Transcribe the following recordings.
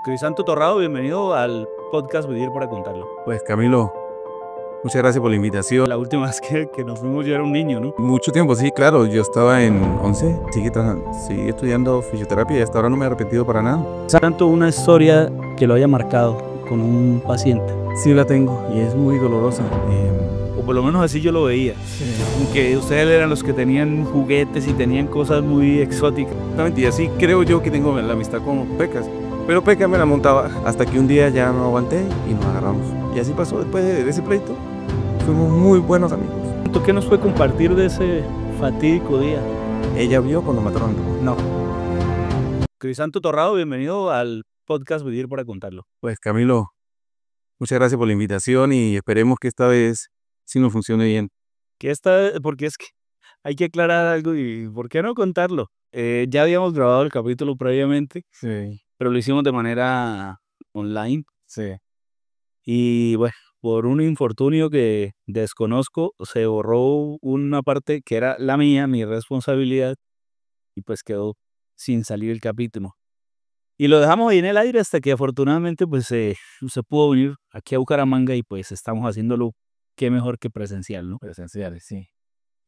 Crisanto Torrado, bienvenido al podcast Vivir para Contarlo. Pues Camilo, muchas gracias por la invitación. La última vez que nos fuimos yo era un niño, ¿no? Mucho tiempo, sí, claro, yo estaba en 11, seguí estudiando fisioterapia y hasta ahora no me he arrepentido para nada. Tanto una historia que lo haya marcado con un paciente. Sí la tengo y es muy dolorosa. O por lo menos así yo lo veía. Aunque ustedes eran los que tenían juguetes y tenían cosas muy exóticas. Exactamente, y así creo yo que tengo la amistad con Pecas. Pero Pecas me la montaba hasta que un día ya no aguanté y nos agarramos. Y así pasó después de ese pleito. Fuimos muy buenos amigos. ¿Qué nos fue compartir de ese fatídico día? Ella vio cuando mataron a mi papá. No. Crisanto Torrado, bienvenido al podcast Vivir para Contarlo. Pues Camilo, muchas gracias por la invitación y esperemos que esta vez sí nos funcione bien. Porque es que hay que aclarar algo y ¿por qué no contarlo? Ya habíamos grabado el capítulo previamente, Sí, pero lo hicimos de manera online. sí. Y bueno, por un infortunio que desconozco, se borró una parte que era la mía, mi responsabilidad, y pues quedó sin salir el capítulo. Y lo dejamos ahí en el aire hasta que afortunadamente pues se pudo venir aquí a Bucaramanga y pues estamos haciéndolo qué mejor que presencial, ¿no? Presenciales, sí.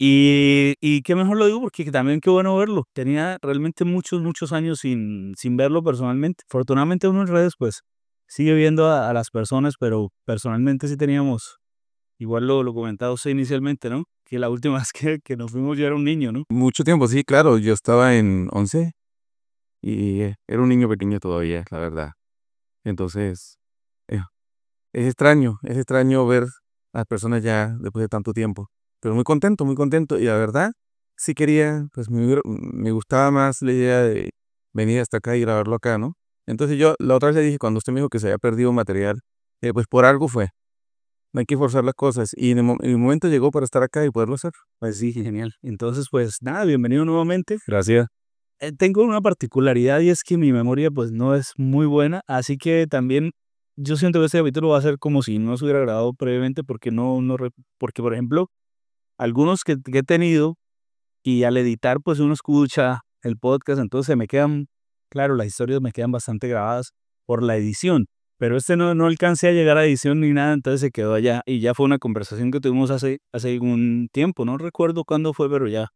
Y qué mejor lo digo porque también qué bueno verlo. Tenía realmente muchos años sin verlo personalmente. Afortunadamente uno en redes pues sigue viendo a las personas, pero personalmente sí teníamos, igual lo comentaba usted inicialmente, ¿no? Que la última vez que nos fuimos yo era un niño, ¿no? Mucho tiempo, sí, claro. Yo estaba en 11 y era un niño pequeño todavía, la verdad. Entonces, eh, es extraño ver a las personas ya después de tanto tiempo. Pero muy contento. Y la verdad, sí quería, pues me gustaba más la idea de venir hasta acá y grabarlo acá, ¿no? Entonces yo la otra vez le dije, cuando usted me dijo que se había perdido material, pues por algo fue. No hay que forzar las cosas. Y el momento llegó para estar acá y poderlo hacer. Pues sí, genial. Entonces, pues nada, bienvenido nuevamente. Gracias. Tengo una particularidad y es que mi memoria pues no es muy buena, así que también yo siento que este capítulo va a ser como si no se hubiera grabado previamente porque porque por ejemplo, algunos que he tenido y al editar pues uno escucha el podcast, entonces se me quedan, claro, las historias me quedan bastante grabadas por la edición, pero este no alcancé a llegar a edición ni nada, entonces se quedó allá y ya fue una conversación que tuvimos hace algún tiempo, no recuerdo cuándo fue, pero ya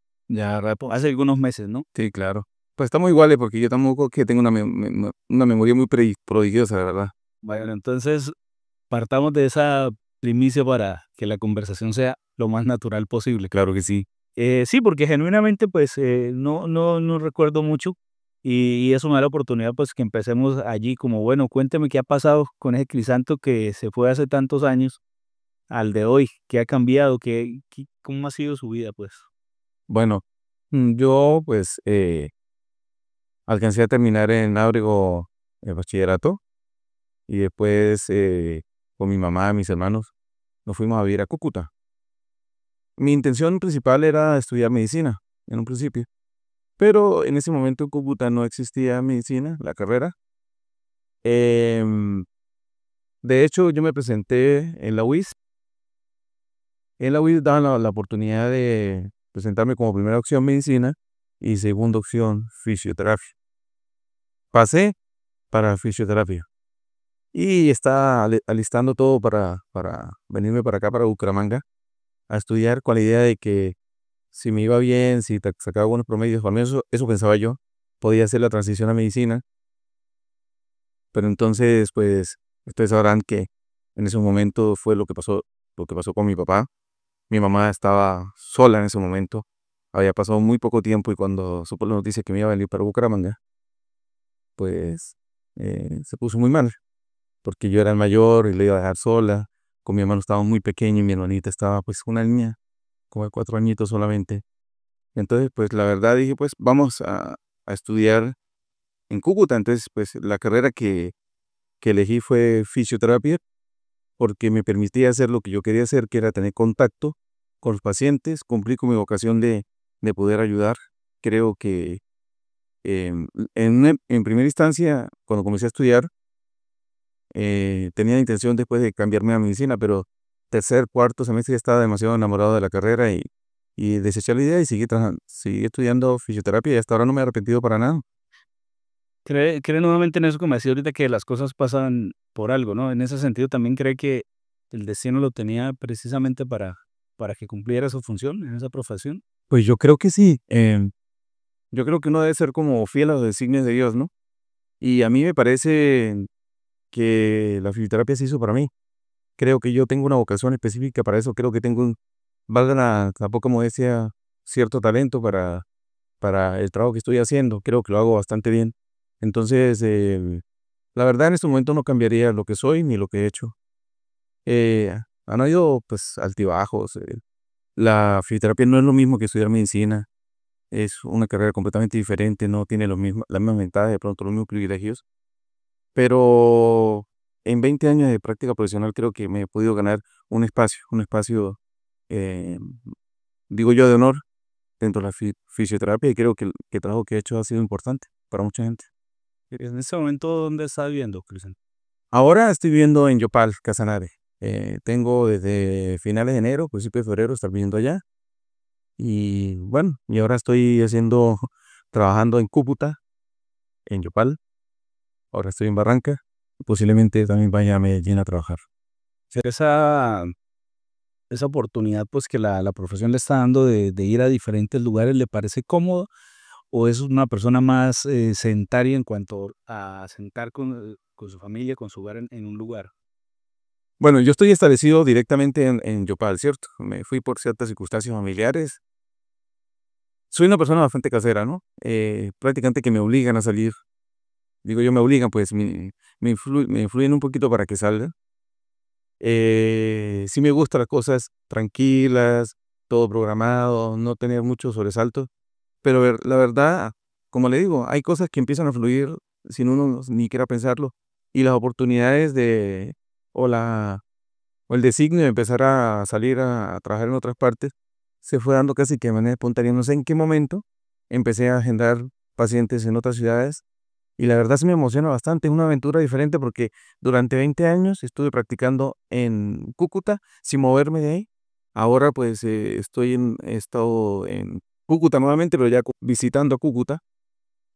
hace algunos meses, ¿no? Sí, claro. Pues estamos iguales porque yo tampoco que tengo una memoria muy prodigiosa, la verdad. Bueno, entonces partamos de esa primicia para que la conversación sea lo más natural posible. Claro que sí. Sí, porque genuinamente pues no recuerdo mucho y eso me da la oportunidad pues que empecemos allí como bueno, cuénteme qué ha pasado con ese Crisanto que se fue hace tantos años al de hoy, qué ha cambiado, cómo ha sido su vida pues. Bueno, yo pues alcancé a terminar en Ábrego el bachillerato y después con mi mamá y mis hermanos nos fuimos a vivir a Cúcuta. Mi intención principal era estudiar medicina en un principio, pero en ese momento en Cúcuta no existía medicina, la carrera. Em, de hecho, yo me presenté en la UIS. En la UIS daban la oportunidad de presentarme como primera opción medicina y segunda opción fisioterapia. Pasé para fisioterapia y estaba alistando todo para venirme para acá, para Bucaramanga, a estudiar con la idea de que si me iba bien, si sacaba buenos promedios, al menos eso pensaba yo, podía hacer la transición a medicina. Pero entonces, pues, ustedes sabrán que en ese momento fue lo que pasó con mi papá. Mi mamá estaba sola en ese momento. Había pasado muy poco tiempo y cuando supo la noticia que me iba a venir para Bucaramanga, pues se puso muy mal, porque yo era el mayor y le iba a dejar sola. Con mi hermano estaba muy pequeño y mi hermanita estaba pues una niña, como de 4 añitos solamente. Entonces, pues la verdad dije, pues vamos a estudiar en Cúcuta. Entonces, pues la carrera que elegí fue fisioterapia porque me permitía hacer lo que yo quería hacer, que era tener contacto con los pacientes, cumplir con mi vocación de poder ayudar. Creo que en primera instancia, cuando comencé a estudiar, tenía la intención después de cambiarme a medicina, pero tercer, cuarto semestre ya estaba demasiado enamorado de la carrera y deseché la idea y seguí estudiando fisioterapia y hasta ahora no me he arrepentido para nada. cree nuevamente en eso que me decía ahorita que las cosas pasan por algo, ¿no? En ese sentido, ¿también cree que el destino lo tenía precisamente para que cumpliera su función en esa profesión? Pues yo creo que sí. Yo creo que uno debe ser como fiel a los designios de Dios, ¿no? Y a mí me parece que la fisioterapia se hizo para mí. Creo que yo tengo una vocación específica para eso. Creo que tengo valga la poca modestia, cierto talento para el trabajo que estoy haciendo. Creo que lo hago bastante bien. Entonces, la verdad en este momento no cambiaría lo que soy ni lo que he hecho. Han habido pues altibajos. La fisioterapia no es lo mismo que estudiar medicina. Es una carrera completamente diferente, no tiene las mismas ventajas, de pronto los mismos privilegios. Pero en 20 años de práctica profesional creo que me he podido ganar un espacio, eh, digo yo, de honor dentro de la fisioterapia y creo que el trabajo que he hecho ha sido importante para mucha gente. En este momento, ¿dónde está viviendo, Cristian? Ahora estoy viviendo en Yopal, Casanare. Tengo desde finales de enero, principios de febrero, estar viviendo allá. Y bueno, y ahora estoy trabajando en Cúcuta, en Yopal. Ahora estoy en Barranca. Posiblemente también vaya a Medellín a trabajar. Esa, esa oportunidad pues que la profesión le está dando de ir a diferentes lugares, ¿le parece cómodo o es una persona más sedentaria en cuanto a sentar con su familia, con su hogar en un lugar? Bueno, yo estoy establecido directamente en Yopal, ¿cierto? Me fui por ciertas circunstancias familiares. Soy una persona bastante casera, ¿no? Prácticamente que me obligan a salir. Digo yo me obligan, pues me influyen un poquito para que salga. Sí me gustan las cosas tranquilas, todo programado, no tener muchos sobresaltos. Pero la verdad, como le digo, hay cosas que empiezan a fluir sin uno ni quiera pensarlo. Y las oportunidades o la, o el designio de empezar a salir a trabajar en otras partes se fue dando casi que de manera espontánea. No sé en qué momento empecé a agendar pacientes en otras ciudades y la verdad se me emociona bastante. Es una aventura diferente porque durante 20 años estuve practicando en Cúcuta sin moverme de ahí. Ahora pues he estado en Cúcuta nuevamente, pero ya visitando Cúcuta.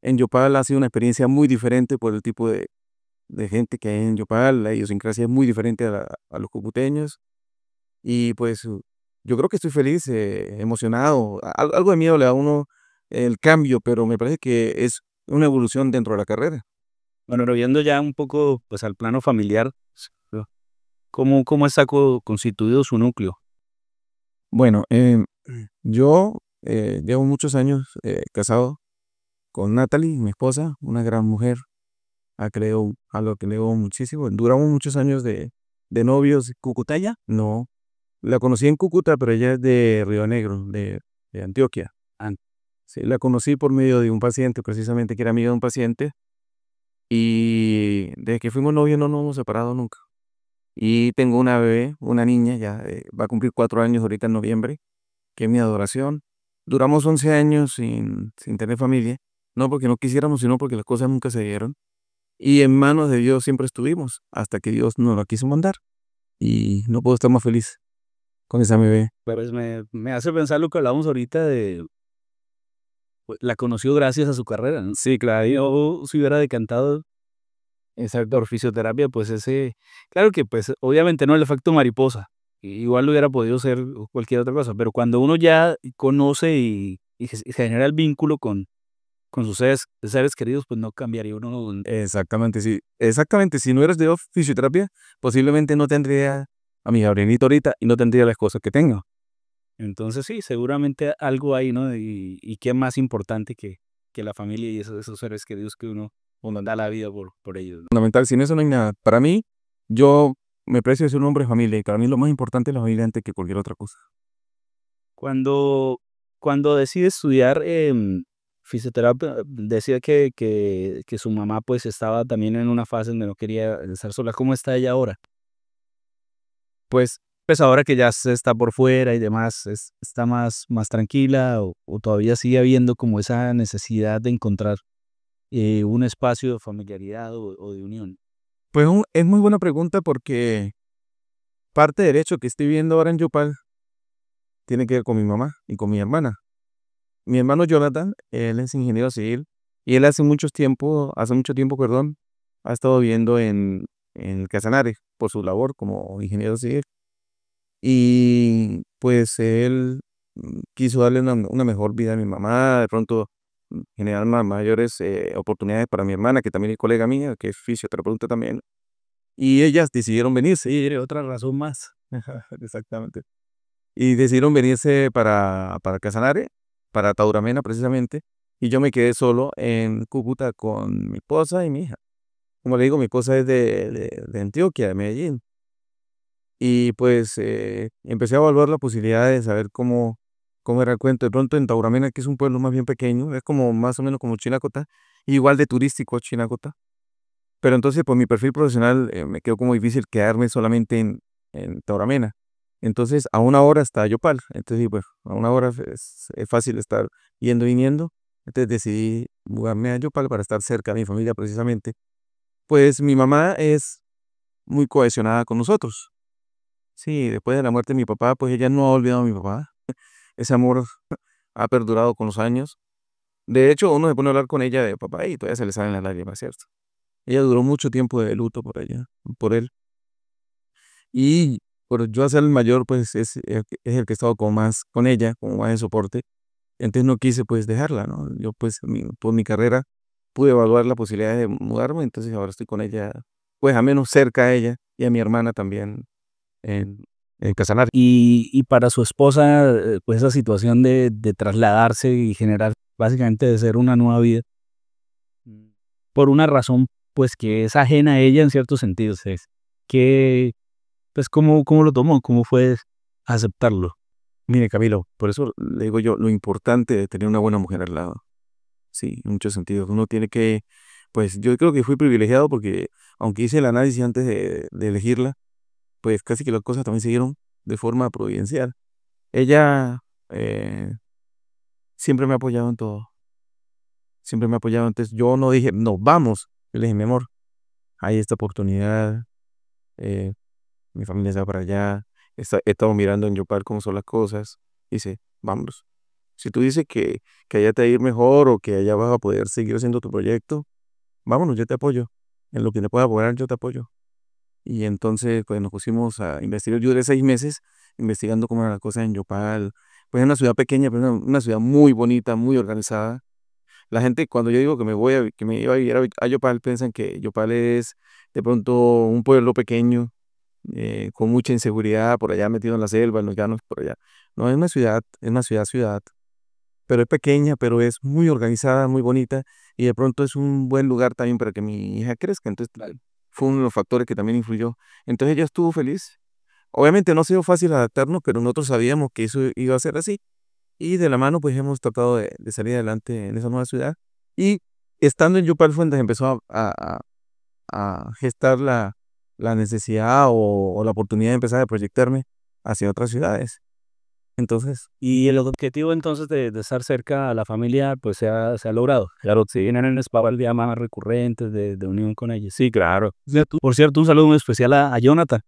En Yopal ha sido una experiencia muy diferente por el tipo de gente que hay en Yopal. La idiosincrasia es muy diferente a los cucuteños. Y pues yo creo que estoy feliz, emocionado. Algo de miedo le da a uno el cambio, pero me parece que es una evolución dentro de la carrera. Bueno, pero viendo ya un poco pues al plano familiar, ¿cómo está constituido su núcleo? Bueno, yo llevo muchos años casado con Natalie, mi esposa, una gran mujer, a lo que le debo muchísimo. Duramos muchos años de novios. ¿Cucutaya? No, la conocí en Cúcuta, pero ella es de Río Negro, de Antioquia. Sí, la conocí por medio de un paciente, precisamente que era amigo de un paciente, y desde que fuimos novios no nos hemos separado nunca. Y tengo una bebé, una niña, ya va a cumplir 4 años ahorita en noviembre, que es mi adoración. Duramos 11 años sin tener familia, no porque no quisiéramos, sino porque las cosas nunca se dieron. Y en manos de Dios siempre estuvimos, hasta que Dios nos la quiso mandar. Y no puedo estar más feliz con esa bebé. Pues me hace pensar lo que hablamos ahorita de, pues, la conoció gracias a su carrera, ¿no? Sí, claro. Yo si hubiera decantado por fisioterapia, pues claro que pues obviamente no el efecto mariposa, igual hubiera podido ser cualquier otra cosa, pero cuando uno ya conoce y genera el vínculo con sus seres queridos, pues no cambiaría uno. Exactamente, sí. Exactamente, si no eres de fisioterapia, posiblemente no tendría a mi Gabrielito ahorita y no tendría las cosas que tengo. Entonces sí, seguramente algo hay, ¿no? Y qué más importante que la familia y esos seres queridos que uno da la vida por ellos, ¿no? Fundamental, sin eso no hay nada. Para mí, yo me precio de ser un hombre de familia y para mí lo más importante es la familia antes que cualquier otra cosa. Cuando, cuando decide estudiar fisioterapia, decía que su mamá pues estaba también en una fase donde no quería estar sola. ¿Cómo está ella ahora? Pues Pues ahora que ya se está por fuera y demás, ¿está más tranquila o todavía sigue habiendo como esa necesidad de encontrar un espacio de familiaridad o de unión? Pues es muy buena pregunta porque parte del hecho que estoy viendo ahora en Yopal tiene que ver con mi mamá y con mi hermana. Mi hermano Jonathan, él es ingeniero civil Y él hace mucho tiempo, perdón, ha estado viviendo en Casanare por su labor como ingeniero civil. Y pues él quiso darle una mejor vida a mi mamá, de pronto generar mayores oportunidades para mi hermana, que también es colega mía, que es fisioterapeuta también. Y ellas decidieron venirse. Sí, otra razón más. Exactamente. Y decidieron venirse para Casanare, para Tauramena precisamente, y yo me quedé solo en Cúcuta con mi esposa y mi hija. Como le digo, mi esposa es de Antioquia, de Medellín, y pues empecé a evaluar la posibilidad de saber cómo era el cuento. De pronto en Tauramena, que es un pueblo más bien pequeño, es como más o menos como Chinacota, igual de turístico Chinacota, pero entonces por mi perfil profesional me quedó como difícil quedarme solamente en Tauramena. Entonces a una hora está Yopal. Entonces, pues a una hora es fácil estar yendo y viniendo. Entonces decidí mudarme a Yopal para estar cerca de mi familia precisamente. Pues mi mamá es muy cohesionada con nosotros. Sí, después de la muerte de mi papá, pues ella no ha olvidado a mi papá. Ese amor ha perdurado con los años. De hecho, uno se pone a hablar con ella de papá y todavía se le salen las lágrimas, ¿cierto? Ella duró mucho tiempo de luto por ella, por él. Y por yo ser el mayor, pues es el que he estado como más con ella, como más de soporte. Entonces no quise pues dejarla, ¿no? Yo pues por mi carrera pude evaluar la posibilidad de mudarme, entonces ahora estoy con ella, pues a menos cerca a ella y a mi hermana también en Casanare. Y para su esposa, pues esa situación de trasladarse y generar, básicamente de ser una nueva vida, por una razón, pues que es ajena a ella en ciertos sentidos, es que, pues, ¿cómo lo tomó? ¿Cómo fue aceptarlo? Mire, Camilo, por eso le digo yo, lo importante de tener una buena mujer al lado. Sí, en muchos sentidos. Uno tiene que, pues yo creo que fui privilegiado porque aunque hice el análisis antes de elegirla, pues casi que las cosas también se dieron de forma providencial. Ella eh, siempre me ha apoyado en todo, siempre me ha apoyado. Entonces yo no dije, no, vamos. Yo le dije, mi amor, hay esta oportunidad, eh, mi familia está para allá, he estado mirando en Yopal cómo son las cosas. Dice, vámonos. Si tú dices que allá te va a ir mejor o que allá vas a poder seguir haciendo tu proyecto, vámonos, yo te apoyo. En lo que te pueda apoyar, yo te apoyo. Y entonces, pues nos pusimos a investigar. Yo duré 6 meses investigando cómo eran las cosas en Yopal. Pues es una ciudad pequeña, pero una ciudad muy bonita, muy organizada. La gente, cuando yo digo que me iba a vivir a Yopal, piensan que Yopal es de pronto un pueblo pequeño, con mucha inseguridad, por allá metido en la selva, en los llanos, por allá. No, es una ciudad, pero es pequeña, pero es muy organizada, muy bonita, y de pronto es un buen lugar también para que mi hija crezca. Entonces, fue uno de los factores que también influyó. Entonces ella estuvo feliz. Obviamente no ha sido fácil adaptarnos, pero nosotros sabíamos que eso iba a ser así. Y de la mano, pues hemos tratado de salir adelante en esa nueva ciudad. Y estando en Yopal Fuentes empezó a gestar la necesidad o la oportunidad de empezar a proyectarme hacia otras ciudades. Entonces, Y el objetivo entonces de estar cerca a la familia, pues se ha logrado. Claro, si vienen en el día más recurrentes de unión con ellos. Sí, claro. Por cierto, un saludo muy especial a Jonathan,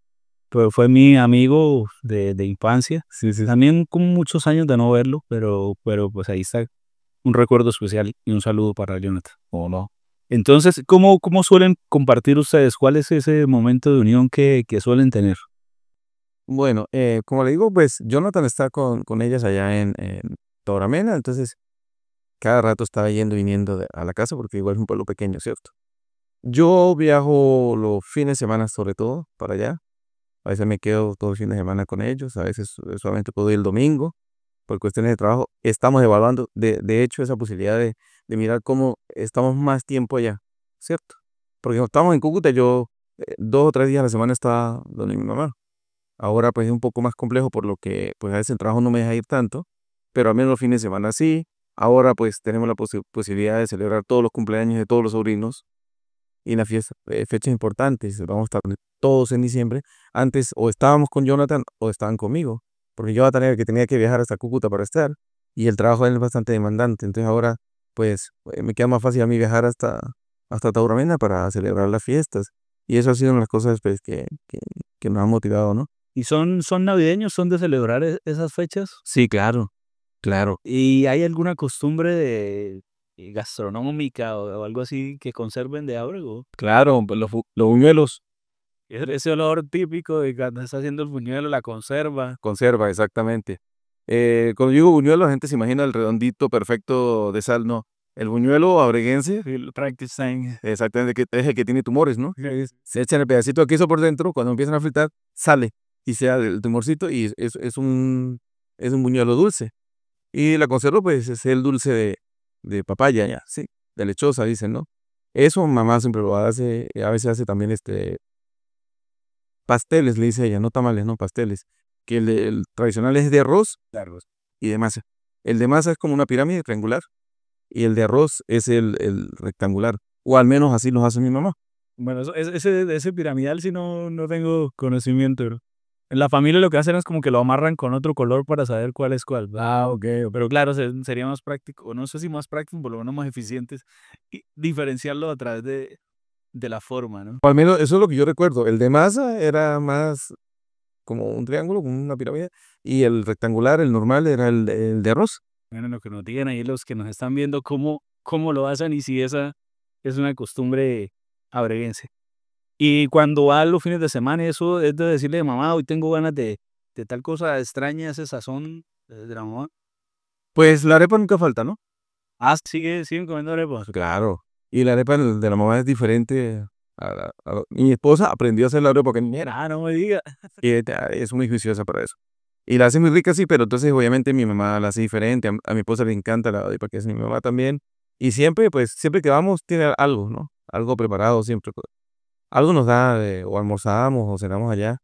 pues fue mi amigo de infancia. sí, sí. También con muchos años de no verlo, pero pues ahí está un recuerdo especial y un saludo para Jonathan. ¿O no? Entonces, ¿cómo suelen compartir ustedes? ¿Cuál es ese momento de unión que suelen tener? Bueno, como le digo, pues Jonathan está con ellas allá en Toramena, entonces cada rato estaba yendo y viniendo a la casa porque igual es un pueblo pequeño, ¿cierto? Yo viajo los fines de semana sobre todo para allá. A veces me quedo todo el fin de semana con ellos, a veces solamente puedo ir el domingo por cuestiones de trabajo. Estamos evaluando, de hecho, esa posibilidad de mirar cómo estamos más tiempo allá, ¿cierto? Porque cuando estamos en Cúcuta, yo 2 o 3 días a la semana estaba donde mi mamá. Ahora pues es un poco más complejo por lo que pues a veces el trabajo no me deja ir tanto, pero al menos los fines de semana sí. Ahora pues tenemos la posibilidad de celebrar todos los cumpleaños de todos los sobrinos y las fiestas, fechas importantes. Vamos a estar todos en diciembre. Antes o estábamos con Jonathan o estaban conmigo, porque yo que tenía que viajar hasta Cúcuta para estar y el trabajo de él es bastante demandante. Entonces ahora pues me queda más fácil a mí viajar hasta Tauramena para celebrar las fiestas. Y eso ha sido una de las cosas pues, que nos ha motivado, ¿no? ¿Y son navideños? ¿Son de celebrar esas fechas? Sí, claro, claro. ¿Y hay alguna costumbre de gastronómica o algo así que conserven de Ábrego. Claro, pues, los buñuelos, Ese olor típico de cuando está haciendo el buñuelo, la conserva. conserva, exactamente. Cuando digo buñuelo, la gente se imagina el redondito perfecto de sal, no. El buñuelo abreguense, El Frankenstein. exactamente, que es el que tiene tumores, ¿no? Se echan el pedacito de queso por dentro, cuando empiezan a fritar, sale y se da el tumorcito y es un buñuelo dulce. Y la conserva, pues, es el dulce de papaya, ya, sí, de lechosa, dicen, ¿no? Eso mamá siempre lo hace, a veces hace también pasteles, le dice ella, no tamales, no pasteles. Que el tradicional es de arroz y de masa. El de masa es como una pirámide triangular y el de arroz es el rectangular. O al menos así los hace mi mamá. Bueno, ese piramidal sí no tengo conocimiento, bro. En la familia lo que hacen es como que lo amarran con otro color para saber cuál es cuál. Ah, ok. Pero claro, sería más práctico, o no sé si más práctico, por lo menos más eficientes, y diferenciarlo a través de la forma, ¿no? O al menos eso es lo que yo recuerdo. El de masa era más como un triángulo, como una pirámide. Y el rectangular, el normal, era el de arroz. Bueno, lo que nos digan ahí los que nos están viendo cómo lo hacen y si esa es una costumbre abreguense. Y cuando va los fines de semana, eso es de decirle, mamá, hoy tengo ganas de tal cosa extraña, ese sazón de la mamá. Pues la arepa nunca falta, ¿no? Ah, siguen comiendo arepas. Claro. Y la arepa de la mamá es diferente. Mi esposa aprendió a hacer la arepa porque ni era. Ah, no me diga. Y es muy juiciosa para eso. Y la hace muy rica, sí, pero entonces obviamente mi mamá la hace diferente. A mi esposa le encanta la arepa que hace mi mamá también. Y siempre, pues, siempre que vamos tiene algo, ¿no? Algo preparado siempre. Algo nos da, o almorzamos o cenamos allá.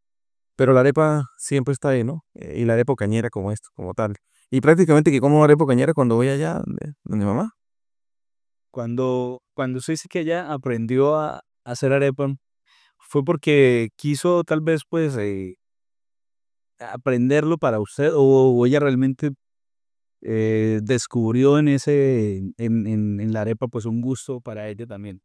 Pero la arepa siempre está ahí, ¿no? Y la arepa cañera como esto, como tal. Y prácticamente que como arepa cañera cuando voy allá donde mamá. Cuando usted dice que ella aprendió a hacer arepa, ¿fue porque quiso tal vez pues aprenderlo para usted o ella realmente descubrió en la arepa pues un gusto para ella también?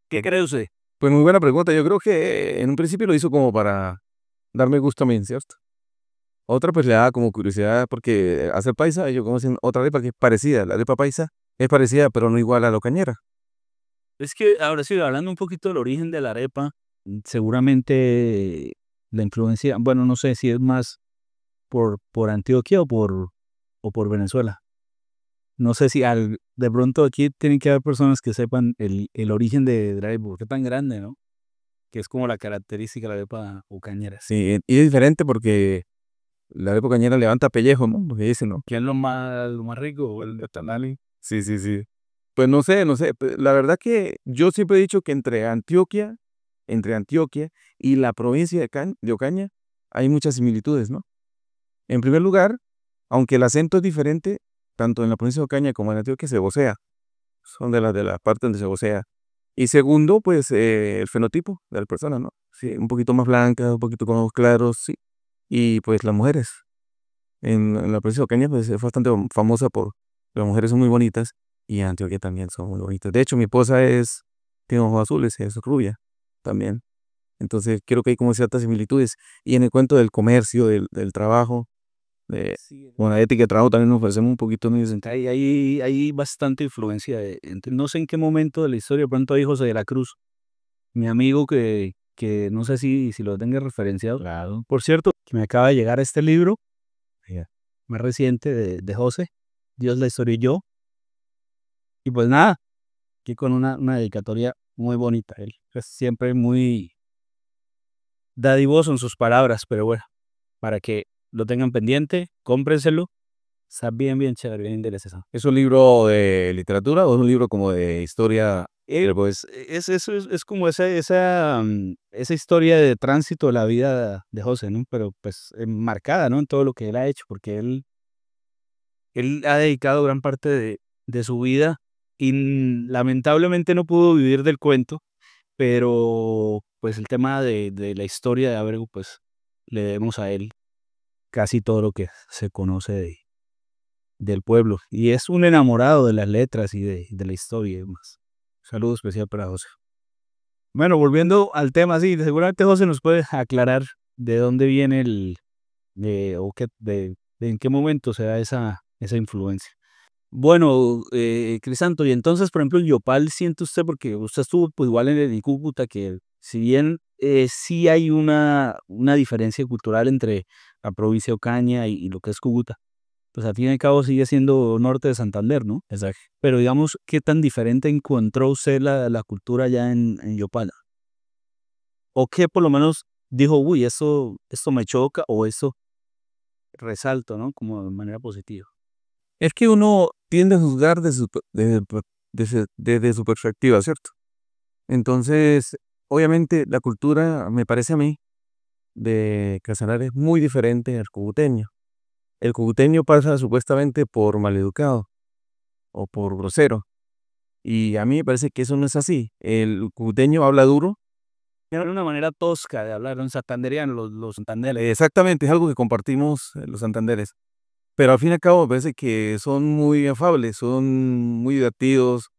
¿Qué cree usted? Pues muy buena pregunta. Yo creo que en un principio lo hizo como para darme gusto a mí, ¿cierto? Otra pues le da como curiosidad porque hacer paisa, yo como otra arepa que es parecida. La arepa paisa es parecida, pero no igual a la cañera. Es que ahora sí, hablando un poquito del origen de la arepa, seguramente la influencia, bueno, no sé si es más por Antioquia o por Venezuela. No sé si de pronto aquí tienen que haber personas que sepan el origen de la arepa, porque es tan grande, ¿no? Que es como la característica de la arepa bucañera. Sí, y es diferente porque la arepa cañera levanta pellejo, ¿no? Lo que dicen, ¿no? ¿Qué es lo más rico? ¿O el de tamale? Sí, sí, sí. Pues no sé, no sé. La verdad que yo siempre he dicho que entre Antioquia y la provincia de Ocaña hay muchas similitudes, ¿no? En primer lugar, aunque el acento es diferente, tanto en la provincia de Ocaña como en Antioquia se vocea. Son de las partes donde se vocea. Y segundo, pues el fenotipo de la persona, ¿no? Sí, un poquito más blanca, un poquito con ojos claros, sí. Y pues las mujeres. En la provincia de Ocaña, pues es bastante famosa por las mujeres son muy bonitas y en Antioquia también son muy bonitas. De hecho, mi esposa tiene ojos azules, es rubia también. Entonces, creo que hay como ciertas similitudes. Y en el cuento del comercio, del trabajo, Sí, con la ética de trabajo también nos parecemos un poquito en ese sentido. hay bastante influencia. No sé en qué momento de la historia, de pronto hay José de la Cruz, mi amigo que no sé si lo tenga referenciado. Claro. Por cierto, que me acaba de llegar este libro Ya. más reciente de José, Dios, la historia y yo. Y pues nada, aquí con una dedicatoria muy bonita. Él es siempre muy dadivoso en sus palabras, pero bueno, para que lo tengan pendiente, cómprenselo. Está bien, bien chévere, bien interesante. ¿Es un libro de literatura o es un libro como de historia? Pues es como esa historia de tránsito de la vida de José, ¿no? Pero pues marcada, ¿no? En todo lo que él ha hecho, porque él ha dedicado gran parte de su vida y lamentablemente no pudo vivir del cuento, pero pues el tema de la historia de Abrego, pues le debemos a él casi todo lo que se conoce del pueblo. Y es un enamorado de las letras y de la historia y demás. Saludo especial para José. Bueno, volviendo al tema, sí, seguramente José nos puede aclarar de dónde viene o en qué momento se da esa influencia. Bueno, Crisanto, y entonces, por ejemplo, el Yopal, ¿siente usted, porque usted estuvo pues, igual en Cúcuta, que si bien sí hay una diferencia cultural entre la provincia de Ocaña y lo que es Cúcuta, pues al fin y al cabo sigue siendo norte de Santander, ¿no? Exacto. Pero digamos, ¿qué tan diferente encontró usted la cultura allá en Yopal? ¿O qué por lo menos dijo, uy, esto me choca o eso resalto, ¿no? Como de manera positiva. Es que uno tiende a juzgar desde su perspectiva, ¿cierto? Entonces, obviamente, la cultura, me parece a mí, de Casanare es muy diferente al cucuteño. El cucuteño pasa supuestamente por maleducado o por grosero. Y a mí me parece que eso no es así. El cucuteño habla duro. Tiene una manera tosca de hablar, un santandereano, los santanderes. Exactamente, es algo que compartimos los santanderes. Pero al fin y al cabo me parece que son muy afables, son muy divertidos,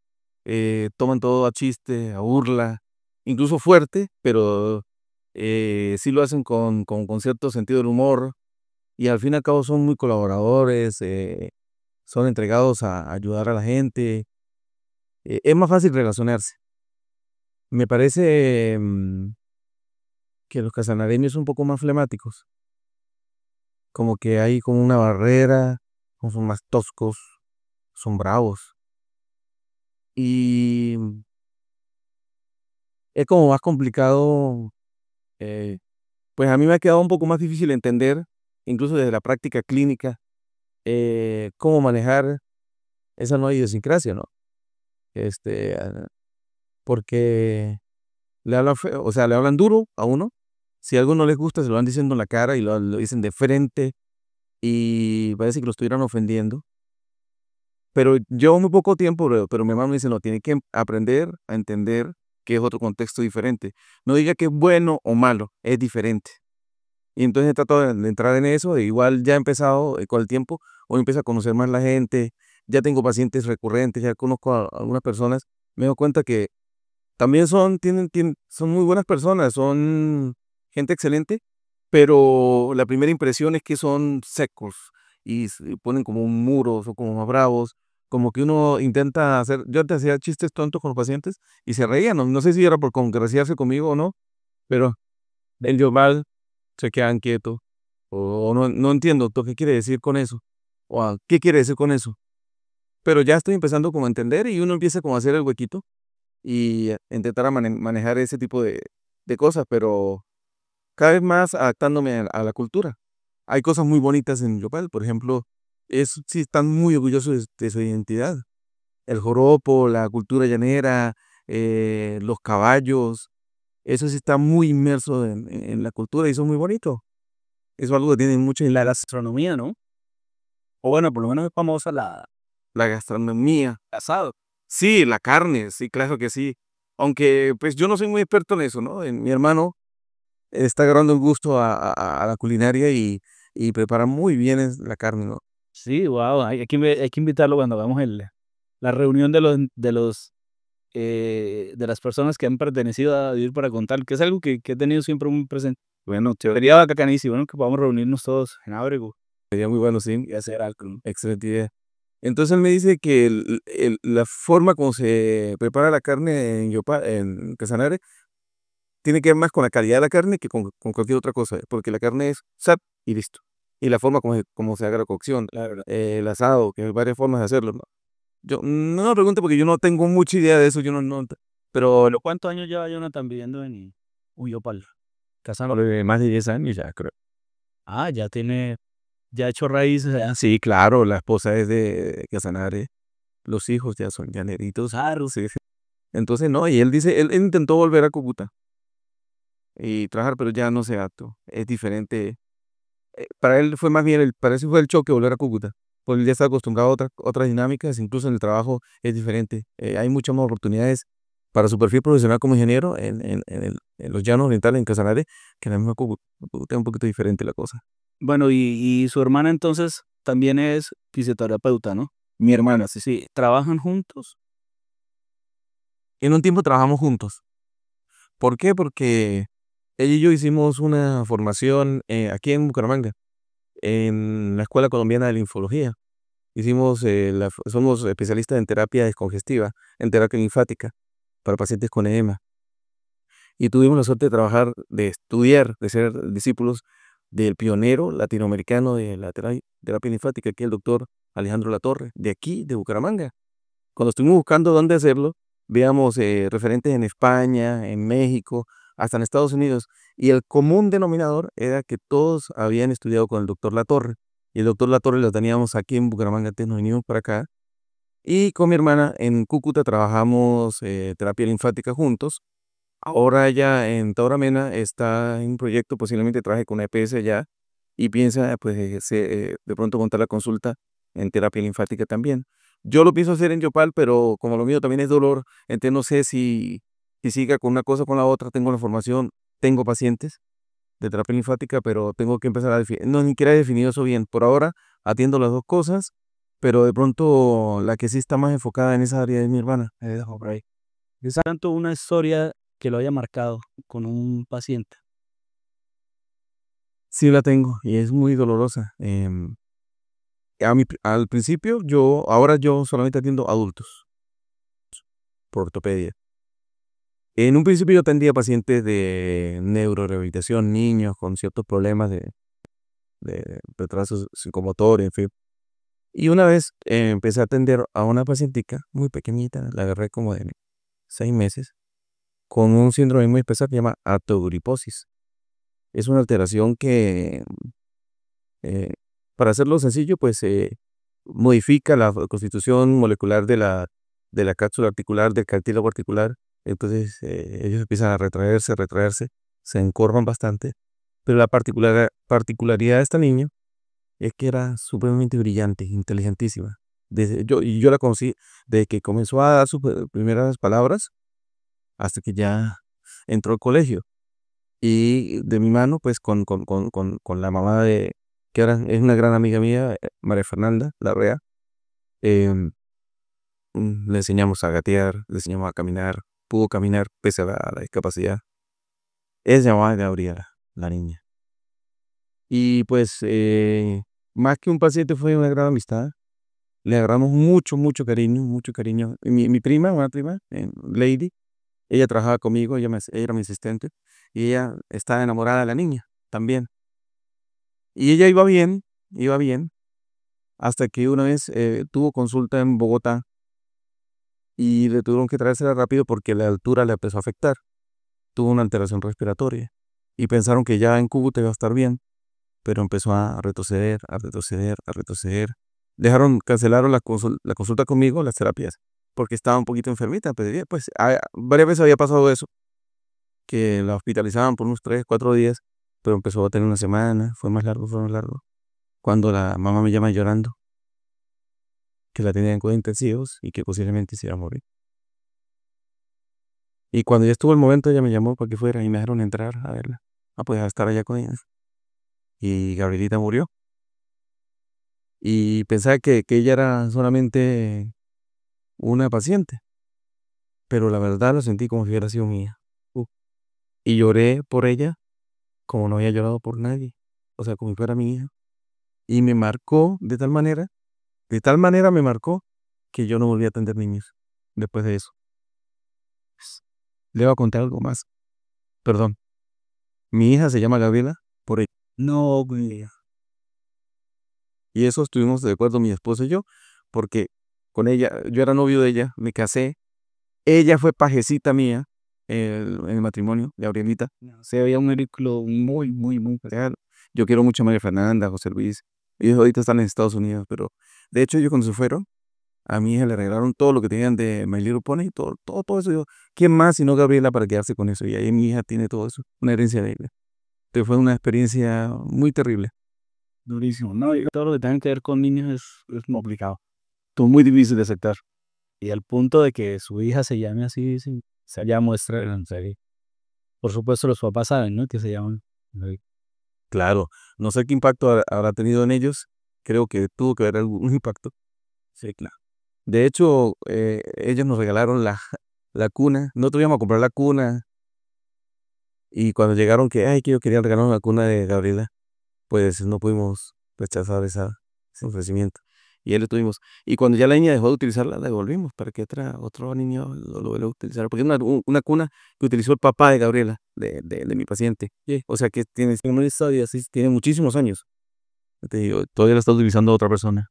toman todo a chiste, a burla, incluso fuerte, pero sí lo hacen con cierto sentido del humor. Y al fin y al cabo son muy colaboradores, son entregados a ayudar a la gente. Es más fácil relacionarse. Me parece que los casanareños son un poco más flemáticos, como que hay como una barrera, como son más toscos, son bravos. Y es como más complicado, eh, pues a mí me ha quedado un poco más difícil entender, incluso desde la práctica clínica, cómo manejar esa nueva idiosincrasia, ¿no? Porque le hablan feo, o sea, le hablan duro a uno. Si algo no les gusta, se lo van diciendo en la cara y lo dicen de frente y parece que lo estuvieran ofendiendo. Pero llevo muy poco tiempo, pero mi mamá me dice, no, tiene que aprender a entender que es otro contexto diferente. No diga que es bueno o malo, es diferente. Y entonces he tratado de entrar en eso, e igual ya he empezado con el tiempo, hoy empiezo a conocer más la gente, ya tengo pacientes recurrentes, ya conozco a algunas personas, me doy cuenta que también son muy buenas personas, son gente excelente, pero la primera impresión es que son secos y ponen como un muro, son como más bravos, como que uno intenta hacer, yo antes hacía chistes tontos con los pacientes y se reían, no sé si era por congraciarse conmigo o no, pero ellos mal se quedan quietos o no entiendo ¿tú qué quiere decir con eso? O qué quiere decir con eso. Pero ya estoy empezando como a entender y uno empieza como a hacer el huequito y intentar manejar ese tipo de cosas, pero cada vez más adaptándome a la cultura. Hay cosas muy bonitas en Yopal, por ejemplo, sí están muy orgullosos de su identidad. El joropo, la cultura llanera, los caballos, eso sí está muy inmerso en la cultura y son muy bonitos. Eso es algo que tienen mucho en La gastronomía, ¿no? O bueno, por lo menos es famosa la gastronomía. el asado. Sí, la carne, sí, claro que sí. Aunque pues yo no soy muy experto en eso, ¿no? Mi hermano está agarrando el gusto a la culinaria y prepara muy bien la carne, ¿no? Sí, wow, hay que invitarlo cuando hagamos la reunión de las personas que han pertenecido a Vivir para Contar, que es algo que he tenido siempre muy presente. Bueno, sería bacanísimo, ¿no? Que podamos reunirnos todos en Ábrego Sería muy bueno, sí. y hacer algo, ¿no? Excelente idea. Entonces él me dice que la forma como se prepara la carne en Casanare tiene que ver más con la calidad de la carne que con cualquier otra cosa, porque la carne es sap y listo. Y la forma como se haga la cocción, La verdad. el asado, que hay varias formas de hacerlo, ¿no? Yo no me pregunte porque yo no tengo mucha idea de eso, yo pero ¿Pero cuántos años lleva Jonathan viviendo en Uyopal? Casano. más de 10 años ya creo. Ah, ya ha hecho raíces allá. Sí, claro, la esposa es de Casanare, los hijos ya son llaneritos, Claro. sí. Entonces, no, y él dice, él intentó volver a Cúcuta y trabajar, pero ya no se adaptó, es diferente. Para él fue más bien, para él sí fue el choque volver a Cúcuta, porque él ya está acostumbrado a otras dinámicas, incluso en el trabajo es diferente. Hay muchas más oportunidades para su perfil profesional como ingeniero en los llanos orientales, en Casanare, que en la misma Cúcuta. Cúcuta es un poquito diferente la cosa. Bueno, y su hermana entonces también es fisioterapeuta, ¿no? Mi hermana, sí. Sí, ¿trabajan juntos? En un tiempo trabajamos juntos. ¿Por qué? Porque ella y yo hicimos una formación aquí en Bucaramanga, en la Escuela Colombiana de Linfología. Somos especialistas en terapia descongestiva, en terapia linfática para pacientes con edema. Y tuvimos la suerte de trabajar, de estudiar, de ser discípulos del pionero latinoamericano de la terapia linfática, que es el doctor Alejandro Latorre, de aquí, de Bucaramanga. Cuando estuvimos buscando dónde hacerlo, veamos referentes en España, en México, hasta en Estados Unidos, y el común denominador era que todos habían estudiado con el doctor Latorre, y el doctor Latorre lo teníamos aquí en Bucaramanga, antes nos vinimos para acá, y con mi hermana en Cúcuta trabajamos terapia linfática juntos. Ahora ella en Tauramena está en un proyecto, posiblemente trabaje con EPS ya, y piensa pues de pronto montar la consulta en terapia linfática también. Yo lo pienso hacer en Yopal, pero como lo mío también es dolor, entonces no sé si siga con una cosa o con la otra. Tengo la formación, tengo pacientes de terapia linfática, pero tengo que empezar a definir. No, ni siquiera he definido eso bien. Por ahora atiendo las dos cosas, pero de pronto la que sí está más enfocada en esa área es mi hermana. Dejo por ahí. Tanto una historia que lo haya marcado con un paciente. Sí la tengo y es muy dolorosa. Al principio, ahora yo solamente atiendo adultos por ortopedia. En un principio yo atendía pacientes de neurorehabilitación, niños con ciertos problemas de retrasos psicomotores, en fin. Y una vez empecé a atender a una pacientica muy pequeñita, la agarré como de 6 meses, con un síndrome muy especial que se llama artrogriposis. Es una alteración que, eh, para hacerlo sencillo, pues modifica la constitución molecular de la cápsula articular, del cartílago articular. Entonces ellos empiezan a retraerse, se encorvan bastante. Pero la particularidad de esta niña es que era supremamente brillante, inteligentísima. Y yo la conocí desde que comenzó a dar sus primeras palabras hasta que ya entró al colegio. Y de mi mano, pues con la mamá que ahora es una gran amiga mía, María Fernanda Larrea, em, le enseñamos a gatear, le enseñamos a caminar, pudo caminar pese a la discapacidad. Ella se llamaba Gabriela, la niña. Y pues más que un paciente fue una gran amistad. Le agarramos mucho, mucho cariño, mucho cariño. Y mi prima, una prima, Lady, ella trabajaba conmigo, ella era mi asistente, y ella estaba enamorada de la niña también. Y ella iba bien, hasta que una vez tuvo consulta en Bogotá y le tuvieron que traérsela rápido porque la altura le empezó a afectar. Tuvo una alteración respiratoria y pensaron que ya en Cúcuta iba a estar bien, pero empezó a retroceder, a retroceder, a retroceder. Cancelaron la consulta conmigo, las terapias, porque estaba un poquito enfermita. Pero pues varias veces había pasado eso, que la hospitalizaban por unos 3, 4 días, pero empezó a tener una semana, fue más largo, fue más largo. Cuando la mamá me llama llorando, que la tenía en cuidados intensivos y que posiblemente se iba a morir. Y cuando ya estuvo el momento, ella me llamó para que fuera y me dejaron entrar a verla. Pues a estar allá con ella. Y Gabrielita murió. Y pensaba que ella era solamente una paciente, pero la verdad la sentí como si hubiera sido mía. Uh, Y lloré por ella como no había llorado por nadie. O sea, como si fuera mi hija. Y me marcó de tal manera me marcó que yo no volví a atender niños después de eso. Le voy a contar algo más. Perdón. Mi hija se llama Gabriela por ella. No, güey. Y eso estuvimos de acuerdo mi esposo y yo, porque con ella, yo era novio de ella, me casé. Ella fue pajecita mía en el matrimonio, Gabrielita. Se veía un vínculo muy, muy, muy especial. Yo quiero mucho a María Fernanda, José Luis. Ellos ahorita están en Estados Unidos, pero de hecho ellos cuando se fueron, a mi hija le regalaron todo lo que tenían de My Little Pony, todo, todo, todo eso. Yo, ¿quién más sino Gabriela para quedarse con eso? Y ahí mi hija tiene todo eso, una herencia de ella. Entonces fue una experiencia muy terrible. Durísimo. No, y todo lo que tenga que ver con niños es complicado. Todo muy difícil de aceptar. Y al punto de que su hija se llame así, se llama muestra en serie. Por supuesto, los papás saben, ¿no? Que se llaman. Claro, no sé qué impacto habrá tenido en ellos. Creo que tuvo que haber algún impacto. Sí, claro. De hecho, ellos nos regalaron la cuna. No tuvimos a comprar la cuna. Y cuando llegaron que yo quería regalar una cuna de Gabriela, pues no pudimos rechazar ese ofrecimiento. y ya lo tuvimos. Y cuando ya la niña dejó de utilizarla, la devolvimos para que otro niño lo vuelva a utilizar. Porque es una cuna que utilizó el papá de Gabriela, de mi paciente. Sí. O sea que tiene una historia, sí, tiene muchísimos años. Te digo, todavía la está utilizando otra persona.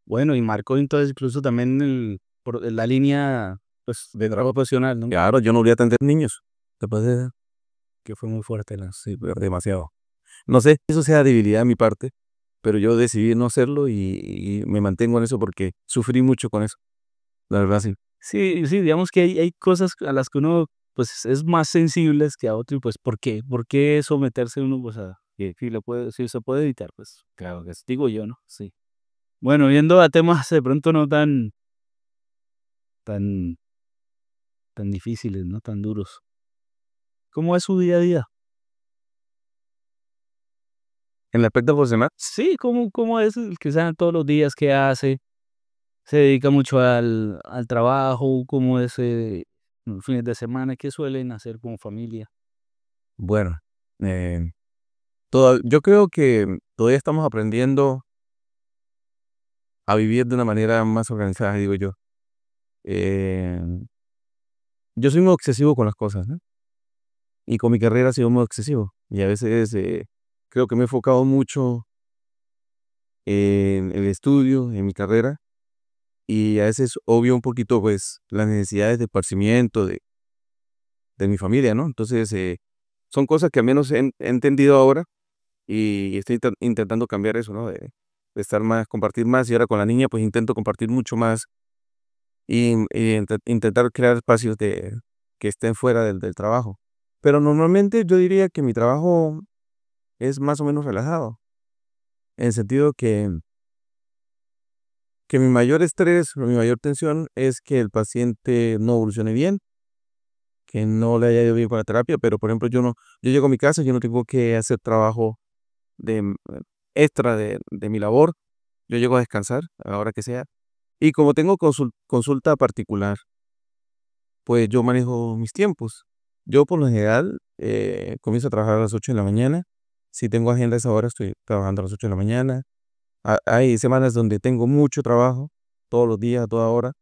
Bueno, y marcó entonces incluso también la línea, pues, de trabajo profesional, ¿no? Claro, yo no voy a atender niños. Después Que fue muy fuerte sí, pero demasiado. No sé si eso sea debilidad de mi parte, pero yo decidí no hacerlo y me mantengo en eso porque sufrí mucho con eso. La verdad, sí. Sí, sí, digamos que hay cosas a las que uno, pues, es más sensibles que a otro y, pues, ¿por qué? ¿Por qué someterse uno, pues, a que si se puede evitar? Pues, claro que digo yo, ¿no? Sí. Bueno, viendo a temas de pronto no tan tan difíciles, ¿no? Tan duros. ¿Cómo es su día a día? En el aspecto profesional, Sí, ¿cómo es el que sea todos los días? ¿Qué hace? ¿Se dedica mucho al trabajo? ¿Cómo es, los fines de semana? ¿Qué suelen hacer como familia? bueno, eh, yo creo que todavía estamos aprendiendo a vivir de una manera más organizada, digo yo. Eh, yo soy muy obsesivo con las cosas, ¿no? Y con mi carrera he sido muy excesivo. Y a veces creo que me he enfocado mucho en el estudio, en mi carrera, y a veces obvio un poquito pues las necesidades de esparcimiento de mi familia, ¿no? Entonces son cosas que al menos he entendido ahora y estoy intentando cambiar eso, ¿no? De estar más, compartir más y ahora con la niña pues intento compartir mucho más y intentar crear espacios que estén fuera del trabajo. Pero normalmente yo diría que mi trabajo es más o menos relajado, en el sentido que mi mayor estrés o mi mayor tensión es que el paciente no evolucione bien, que no le haya ido bien con la terapia, pero por ejemplo yo llego a mi casa, yo no tengo que hacer trabajo de extra de mi labor, yo llego a descansar a la hora que sea, y como tengo consulta particular, pues yo manejo mis tiempos. Yo por lo general comienzo a trabajar a las 8 de la mañana, si tengo agenda a esa hora estoy trabajando a las 8 de la mañana. Hay semanas donde tengo mucho trabajo, todos los días, a toda hora,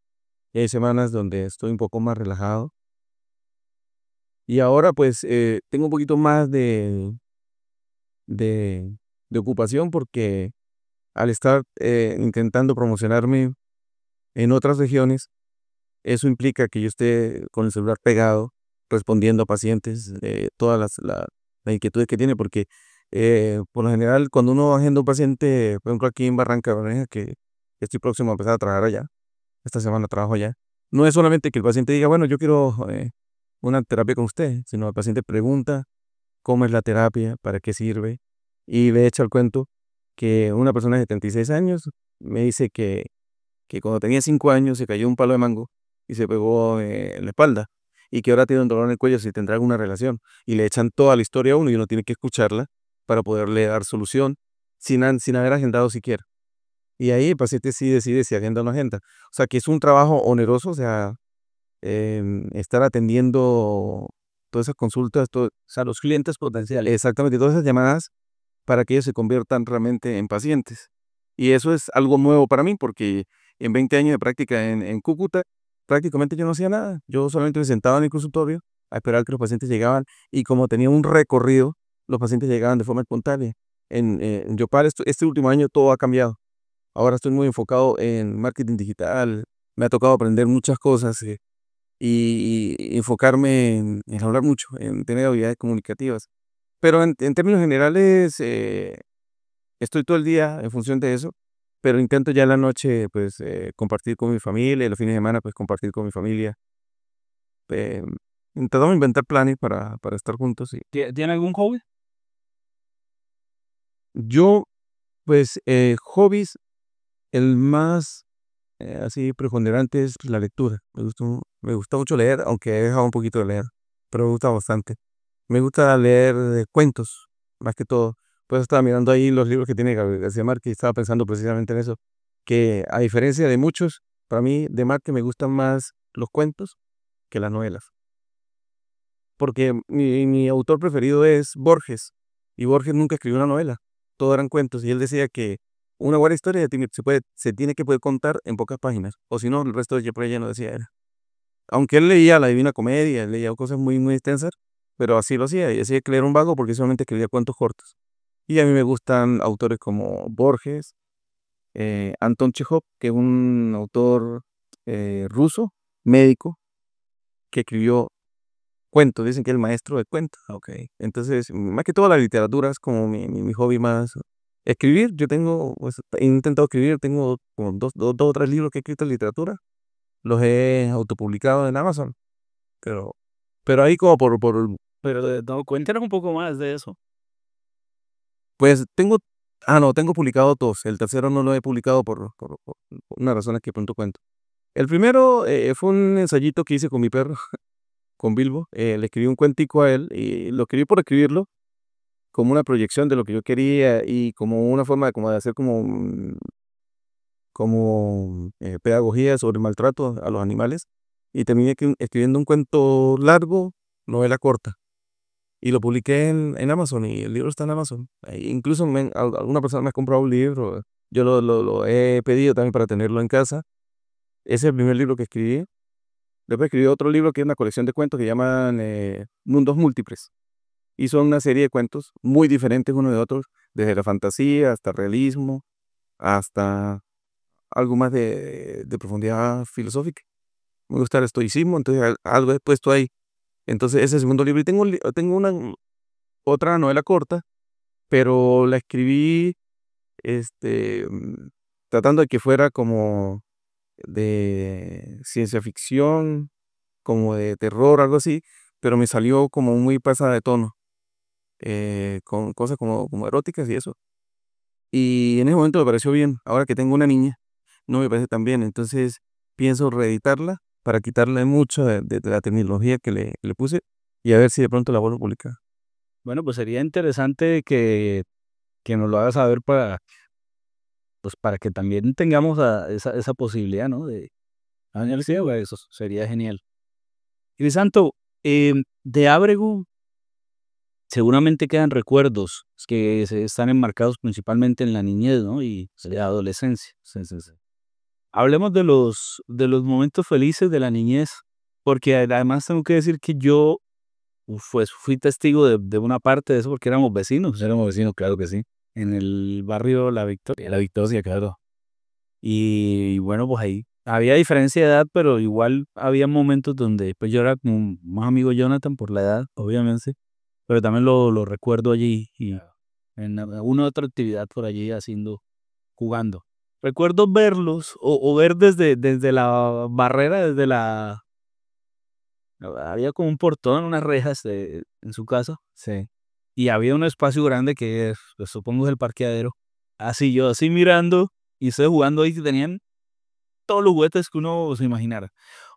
y hay semanas donde estoy un poco más relajado. Y ahora pues tengo un poquito más de, de ocupación porque al estar intentando promocionarme en otras regiones, eso implica que yo esté con el celular pegado, respondiendo a pacientes, todas las inquietudes que tiene, porque por lo general cuando uno agenda un paciente, por ejemplo aquí en Barranca Bermeja, que estoy próximo a empezar a trabajar allá, esta semana trabajo allá, no es solamente que el paciente diga, bueno, yo quiero una terapia con usted, sino el paciente pregunta cómo es la terapia, para qué sirve, y le echa el cuento que una persona de 76 años me dice que cuando tenía 5 años se cayó un palo de mango y se pegó en la espalda y que ahora tiene un dolor en el cuello si tendrá alguna relación. Y le echan toda la historia a uno y uno tiene que escucharla para poderle dar solución sin haber agendado siquiera. Y ahí el paciente sí decide si agenda o no agenda. O sea que es un trabajo oneroso, o sea, estar atendiendo todas esas consultas, O sea, los clientes potenciales. exactamente todas esas llamadas para que ellos se conviertan realmente en pacientes. Y eso es algo nuevo para mí porque en 20 años de práctica en Cúcuta, prácticamente yo no hacía nada. Yo solamente me sentaba en el consultorio a esperar que los pacientes llegaban y como tenía un recorrido, los pacientes llegaban de forma espontánea. En Yopal, este último año todo ha cambiado. Ahora estoy muy enfocado en marketing digital. Me ha tocado aprender muchas cosas y enfocarme en hablar mucho, en tener habilidades comunicativas. Pero en términos generales, estoy todo el día en función de eso, pero intento ya en la noche, pues, compartir con mi familia, y los fines de semana, pues, compartir con mi familia. Eh, Intentamos inventar planes para estar juntos. Y ¿Tiene algún hobby? yo, pues, hobbies, el más así preponderante es la lectura. Me gusta mucho leer, aunque he dejado un poquito de leer, pero me gusta bastante. Me gusta leer cuentos, más que todo. Pues estaba mirando ahí los libros que tiene Gabriel García Márquez y estaba pensando precisamente en eso, que a diferencia de muchos, para mí de Márquez me gustan más los cuentos que las novelas. Porque mi autor preferido es Borges, y Borges nunca escribió una novela, todo eran cuentos, y él decía que una buena historia se tiene que poder contar en pocas páginas, o si no, el resto de por ella no decía era. Aunque él leía la Divina Comedia, él leía cosas muy, muy extensas, pero así lo hacía, y decía que él era un vago porque solamente escribía cuentos cortos. Y a mí me gustan autores como Borges, Anton Chekhov, que es un autor ruso, médico, que escribió cuentos, dicen que es el maestro de cuentos. Ok. Entonces, más que todo la literatura es como mi hobby más. Escribir, yo tengo, pues, he intentado escribir, tengo como dos o tres libros que he escrito en literatura, los he autopublicado en Amazon, pero, pero ahí como Pero no, cuéntanos un poco más de eso. pues no, tengo publicado dos, el tercero no lo he publicado por unas razones que pronto cuento. El primero fue un ensayito que hice con mi perro, con Bilbo, le escribí un cuentico a él y lo escribí por escribirlo, como una proyección de lo que yo quería y como una forma de, como de hacer como pedagogía sobre el maltrato a los animales. Y terminé escribiendo un cuento largo, novela corta. Y lo publiqué en Amazon y el libro está en Amazon. Incluso alguna persona me ha comprado un libro. Yo lo he pedido también para tenerlo en casa. Ese es el primer libro que escribí. Después escribí otro libro que es una colección de cuentos que llaman Mundos Múltiples. Y son una serie de cuentos muy diferentes unos de otros, desde la fantasía hasta el realismo, hasta algo más de profundidad filosófica. Me gusta el estoicismo, entonces algo he puesto ahí. Entonces ese es el segundo libro. Y tengo una otra novela corta, pero la escribí tratando de que fuera como de ciencia ficción, como de terror, algo así, pero me salió como muy pasada de tono, con cosas como eróticas y eso. Y en ese momento me pareció bien. Ahora que tengo una niña, no me parece tan bien. Entonces pienso reeditarla para quitarle mucho de la tecnología que le puse y a ver si de pronto la vuelvo a publicar. Bueno, pues sería interesante que nos lo hagas saber para, pues para que también tengamos esa posibilidad, ¿no? De añadir sí, güey, eso sería genial. Crisanto, de Ábrego seguramente quedan recuerdos que se están enmarcados principalmente en la niñez, ¿no? Y la adolescencia. Sí, sí, sí. Hablemos de los momentos felices de la niñez, porque además tengo que decir que yo pues fui testigo de una parte de eso porque éramos vecinos, claro que sí, en el barrio La Victoria, claro. Y bueno, pues ahí había diferencia de edad, pero igual había momentos donde pues yo era como más amigo de Jonathan por la edad, obviamente, pero también lo recuerdo allí y en alguna otra actividad por allí haciendo, jugando. Recuerdo verlos o ver desde la barrera, había como un portón, unas rejas en su casa. Sí. Y había un espacio grande que pues, supongo es el parqueadero. Así yo, así mirando y ustedes jugando ahí que tenían todos los juguetes que uno se imaginara.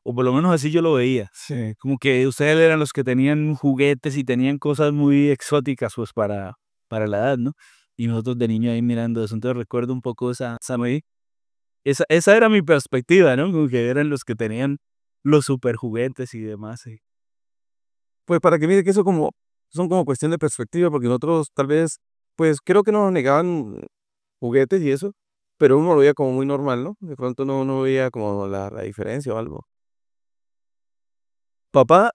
O por lo menos así yo lo veía. Sí. Como que ustedes eran los que tenían juguetes y tenían cosas muy exóticas pues para la edad, ¿no? Y nosotros de niño ahí mirando eso. Entonces recuerdo un poco esa era mi perspectiva, ¿no? Como que eran los que tenían los super juguetes y demás. Pues para que mire que son como cuestión de perspectiva, porque nosotros tal vez, pues creo que nos negaban juguetes y eso, pero uno lo veía como muy normal, ¿no? De pronto no veía como la diferencia o algo. Papá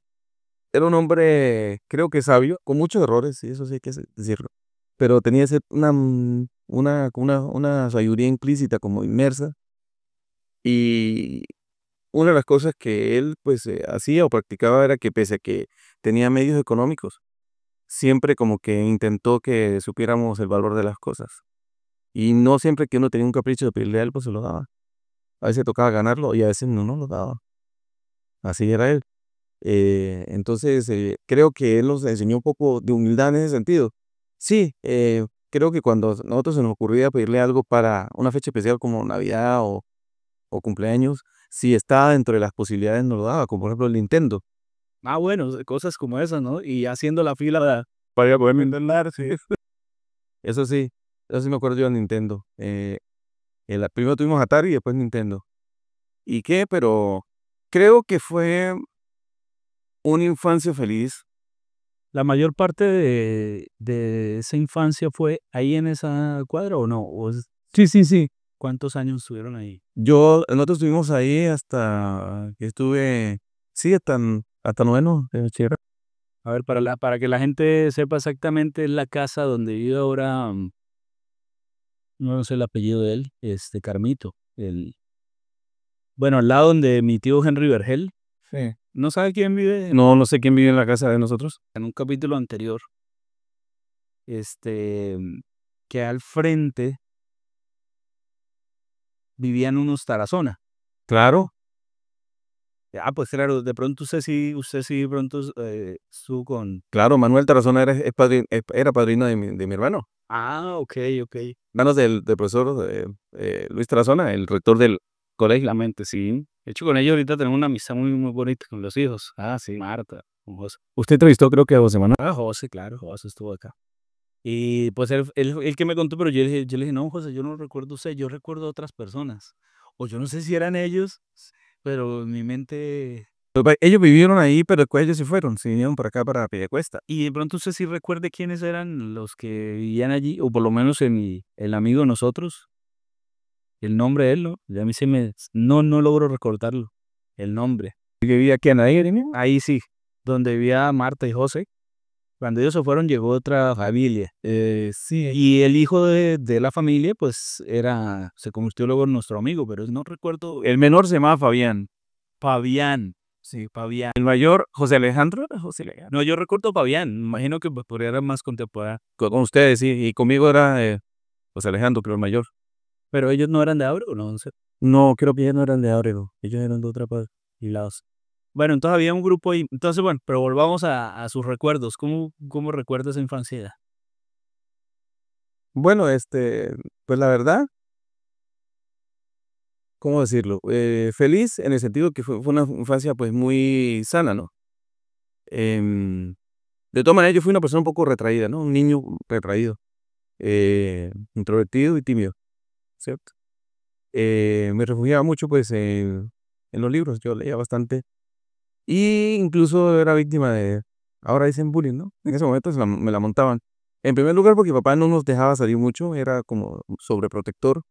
era un hombre, creo que sabio, con muchos errores, sí, eso sí hay que decirlo, pero tenía una sabiduría implícita, como inmersa, y una de las cosas que él pues hacía o practicaba era que pese a que tenía medios económicos, siempre como que intentó que supiéramos el valor de las cosas. Y no siempre que uno tenía un capricho de pedirle algo, se lo daba. A veces tocaba ganarlo y a veces no nos lo daba. Así era él. Entonces, creo que él nos enseñó un poco de humildad en ese sentido. Sí, creo que cuando a nosotros se nos ocurría pedirle algo para una fecha especial como Navidad o cumpleaños, si estaba dentro de las posibilidades nos lo daba, como por ejemplo el Nintendo. Ah, bueno, cosas como esas, ¿no? Y haciendo la fila para poder entender, sí. Eso sí, eso sí me acuerdo yo del Nintendo. Primero tuvimos Atari y después Nintendo. ¿Y qué? Pero creo que fue una infancia feliz. ¿La mayor parte de esa infancia fue ahí en esa cuadra o no? Sí, sí, sí. ¿Cuántos años estuvieron ahí? Nosotros estuvimos ahí hasta que estuve, sí, hasta noveno de bachillerato. A ver, para que la gente sepa exactamente, es la casa donde vive ahora, no sé el apellido de él, Carmito. Bueno, al lado donde mi tío Henry Vergel, Sí. ¿no sabe quién vive? No, no sé quién vive en la casa de nosotros. En un capítulo anterior, que al frente vivían unos Tarazona. Claro, Ah, pues claro, de pronto usted sí de pronto estuvo con... claro, Manuel Tarazona era padrino de mi hermano. Ah, ok, ok. Hermanos del profesor Luis Tarazona, el rector del colegio. La mente, sí. De hecho, con ellos ahorita tenemos una amistad muy, muy bonita con los hijos. Ah, sí, Marta, con José. Usted entrevistó, creo que a José Manuel. Ah, José, claro, José estuvo acá. Y pues él que me contó, pero yo le dije, no, José, yo no recuerdo usted, yo recuerdo a otras personas. O yo no sé si eran ellos, pero en mi mente... Ellos vivieron ahí, pero después ellos se fueron, se vinieron para acá, para Piedecuesta. Y de pronto usted sí recuerde quiénes eran los que vivían allí, o por lo menos el amigo de nosotros, el nombre de él, ¿no? Ya a mí no logro recordarlo, el nombre. ¿Que vivía aquí en ahí, niño? Ahí sí, donde vivía Marta y José. Cuando ellos se fueron, llegó otra familia. Sí. Y el hijo de la familia, pues, se convirtió luego en nuestro amigo, pero no recuerdo. El menor se llamaba Fabián. Fabián. Sí, Fabián. El mayor, José Alejandro. Era José Alejandro. No, yo recuerdo Fabián. Me imagino que pues, podría ser más contemporáneo. Con ustedes, sí. Y conmigo era José Alejandro, creo, el mayor. Pero ellos no eran de Abreu, no sé. No, creo que ellos no eran de Ábrego. Ellos eran de otra parte. Y lados. Bueno, entonces había un grupo ahí. Entonces, bueno, pero volvamos a sus recuerdos. ¿Cómo recuerda esa infancia? Bueno, pues la verdad, ¿cómo decirlo? Feliz en el sentido que fue una infancia pues muy sana, ¿no? Em, de todas maneras, yo fui una persona un poco retraída, ¿no? Un niño retraído, introvertido y tímido, ¿cierto? Me refugiaba mucho pues en los libros, yo leía bastante y incluso era víctima ahora dicen bullying, ¿no? En ese momento me la montaban. En primer lugar porque mi papá no nos dejaba salir mucho, era como sobreprotector.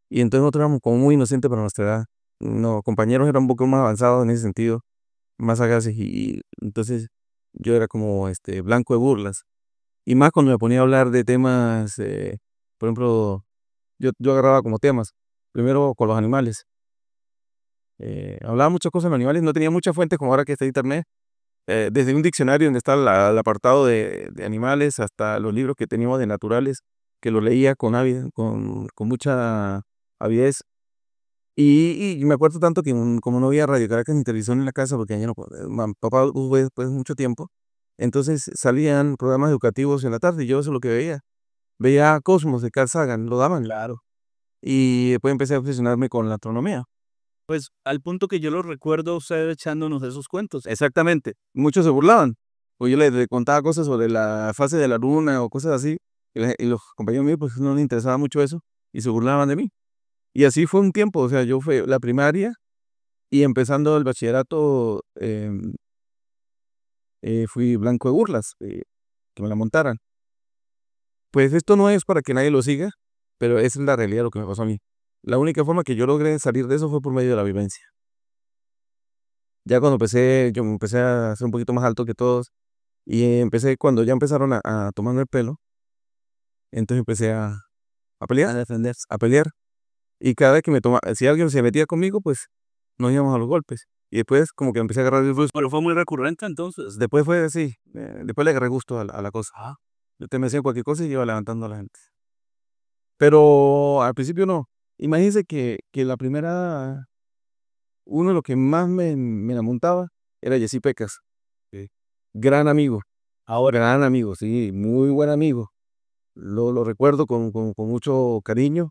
Y entonces nosotros éramos como muy inocentes para nuestra edad. No, compañeros eran un poco más avanzados en ese sentido, más sagaces y entonces yo era como blanco de burlas. Y más cuando me ponía a hablar de temas, por ejemplo, yo agarraba como temas, primero con los animales. Hablaba muchas cosas de los animales, no tenía muchas fuentes como ahora que está internet. Desde un diccionario donde está el apartado de animales hasta los libros que teníamos de naturales, que los leía con mucha avidez. Y me acuerdo tanto que como no había Radio Caracas ni televisión en la casa, porque ya no, papá hubo después mucho tiempo, entonces salían programas educativos en la tarde y yo eso es lo que veía. Veía Cosmos de Carl Sagan, lo daban. Claro. Y después empecé a obsesionarme con la astronomía. Pues al punto que yo lo recuerdo a usted echándonos esos cuentos. Exactamente. Muchos se burlaban. O yo le contaba cosas sobre la fase de la luna o cosas así. Y los compañeros míos pues no les interesaba mucho eso y se burlaban de mí. Y así fue un tiempo. O sea, yo fui la primaria y empezando el bachillerato fui blanco de burlas, que me la montaran. Pues esto no es para que nadie lo siga, pero esa es la realidad de lo que me pasó a mí. La única forma que yo logré salir de eso fue por medio de la vivencia. Ya cuando yo me empecé a ser un poquito más alto que todos y cuando ya empezaron a tomarme el pelo, entonces empecé a pelear, A defender. a pelear. Y cada vez que si alguien se metía conmigo, pues nos íbamos a los golpes. Y después como que empecé a agarrar el gusto. Pero fue muy recurrente entonces. Después fue así, después le agarré gusto a la cosa. Usted me decía cualquier cosa y iba levantando a la gente. Pero al principio no. Imagínense que uno de los que más me la montaba era Jessy Pecas. Sí. Gran amigo, Ahora, gran amigo, sí, muy buen amigo. Lo recuerdo con mucho cariño.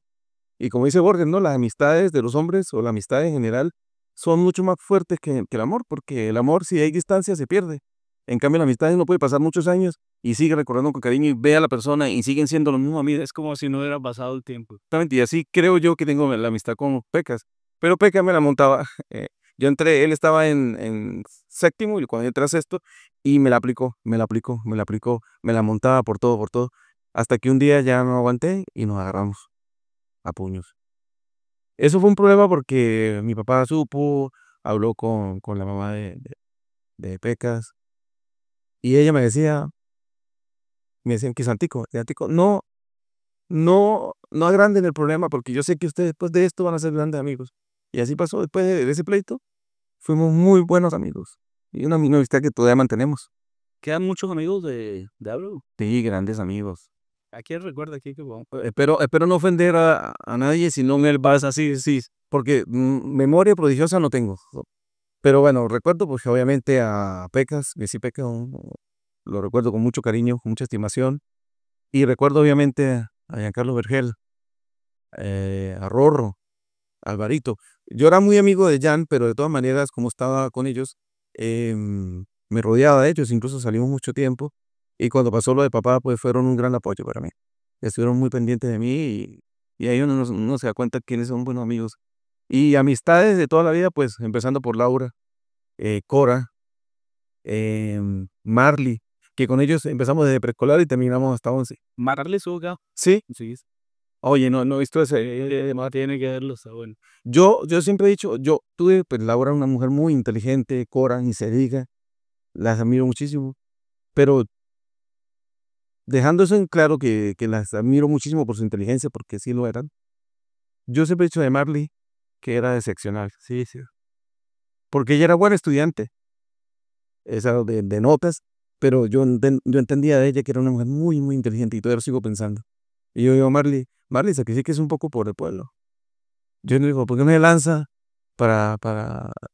Y como dice Borges, ¿no? Las amistades de los hombres o la amistad en general son mucho más fuertes que el amor, porque el amor, si hay distancia, se pierde. En cambio, la amistad no puede pasar muchos años y sigue recordando con cariño y ve a la persona y siguen siendo los mismos amigos. es como si no hubiera pasado el tiempo. Exactamente, y así creo yo que tengo la amistad con Pecas. Pero Pecas me la montaba. Yo entré, él estaba en séptimo y cuando yo entré a sexto y me la aplicó, me la aplicó, me la aplicó, me la montaba por todo, hasta que un día ya no aguanté y nos agarramos. a puños. Eso fue un problema porque mi papá supo, habló con la mamá de Pecas y ella me decían que Santico, no agranden el problema porque yo sé que ustedes después de esto van a ser grandes amigos. Y así pasó, después de ese pleito, fuimos muy buenos amigos y una amistad que todavía mantenemos. ¿Quedan muchos amigos de Abreu? Sí, grandes amigos. ¿A quién recuerda aquí que vamos? Espero no ofender a nadie, sino en el Barça, sí, sí, porque memoria prodigiosa no tengo. Pero bueno, recuerdo pues obviamente a Pecas, que sí Pecas, lo recuerdo con mucho cariño, con mucha estimación. Y recuerdo obviamente a Giancarlo Vergel, a Rorro, a Alvarito. Yo era muy amigo de Jan, pero de todas maneras, como estaba con ellos, me rodeaba de ellos, incluso salimos mucho tiempo. Y cuando pasó lo de papá, pues fueron un gran apoyo para mí. Estuvieron muy pendientes de mí y ahí uno se da cuenta quiénes son buenos amigos. Y amistades de toda la vida, pues empezando por Laura, Cora, Marley, que con ellos empezamos desde preescolar y terminamos hasta 11. Marley Suga. Sí, Sí, oye, no he visto ese. tiene que verlo, está bueno. Yo siempre he dicho, yo tuve, pues Laura, una mujer muy inteligente, Cora, ni se diga, las admiro muchísimo, pero dejando eso en claro que las admiro muchísimo por su inteligencia, porque sí lo eran, yo siempre he dicho de Marley que era excepcional, Sí, sí. porque ella era buena estudiante, esa de notas, pero yo entendía de ella que era una mujer muy, muy inteligente y todavía lo sigo pensando. Y yo digo, Marley, sacrifiques un poco por el pueblo. Yo le digo, ¿por qué no se lanza para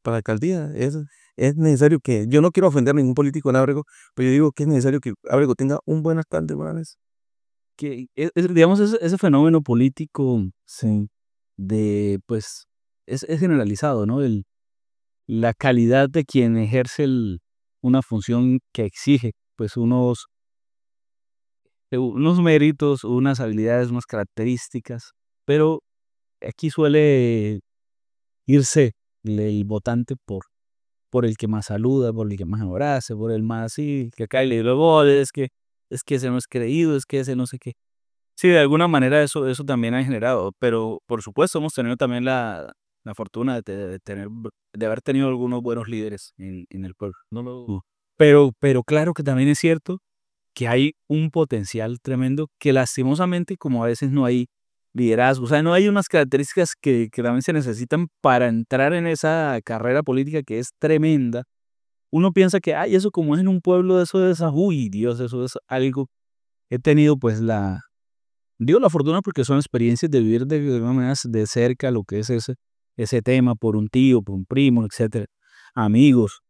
alcaldía? Es necesario que, yo no quiero ofender a ningún político en Ábrego, pero yo digo que es necesario que Ábrego tenga un buen alcalde una vez. Que, digamos, ese fenómeno político Sí, de, pues, es generalizado, ¿no? La calidad de quien ejerce una función que exige, pues, unos méritos, unas habilidades, unas características, pero aquí suele irse el votante por el que más saluda, por el que más abraza, por el más sí, que acá le dio gol, es que ese no es creído, es que ese no sé qué. Sí, de alguna manera eso también ha generado, pero por supuesto hemos tenido también la fortuna de haber tenido algunos buenos líderes en el pueblo. No pero claro que también es cierto que hay un potencial tremendo que lastimosamente, como a veces no hay liderazgo, o sea, no hay unas características que también se necesitan para entrar en esa carrera política que es tremenda. Uno piensa que, ay, eso como es en un pueblo, eso es, uy, Dios, eso es algo. He tenido pues digo la fortuna porque son experiencias de vivir de alguna manera de cerca lo que es ese tema por un tío, por un primo, etcétera, amigos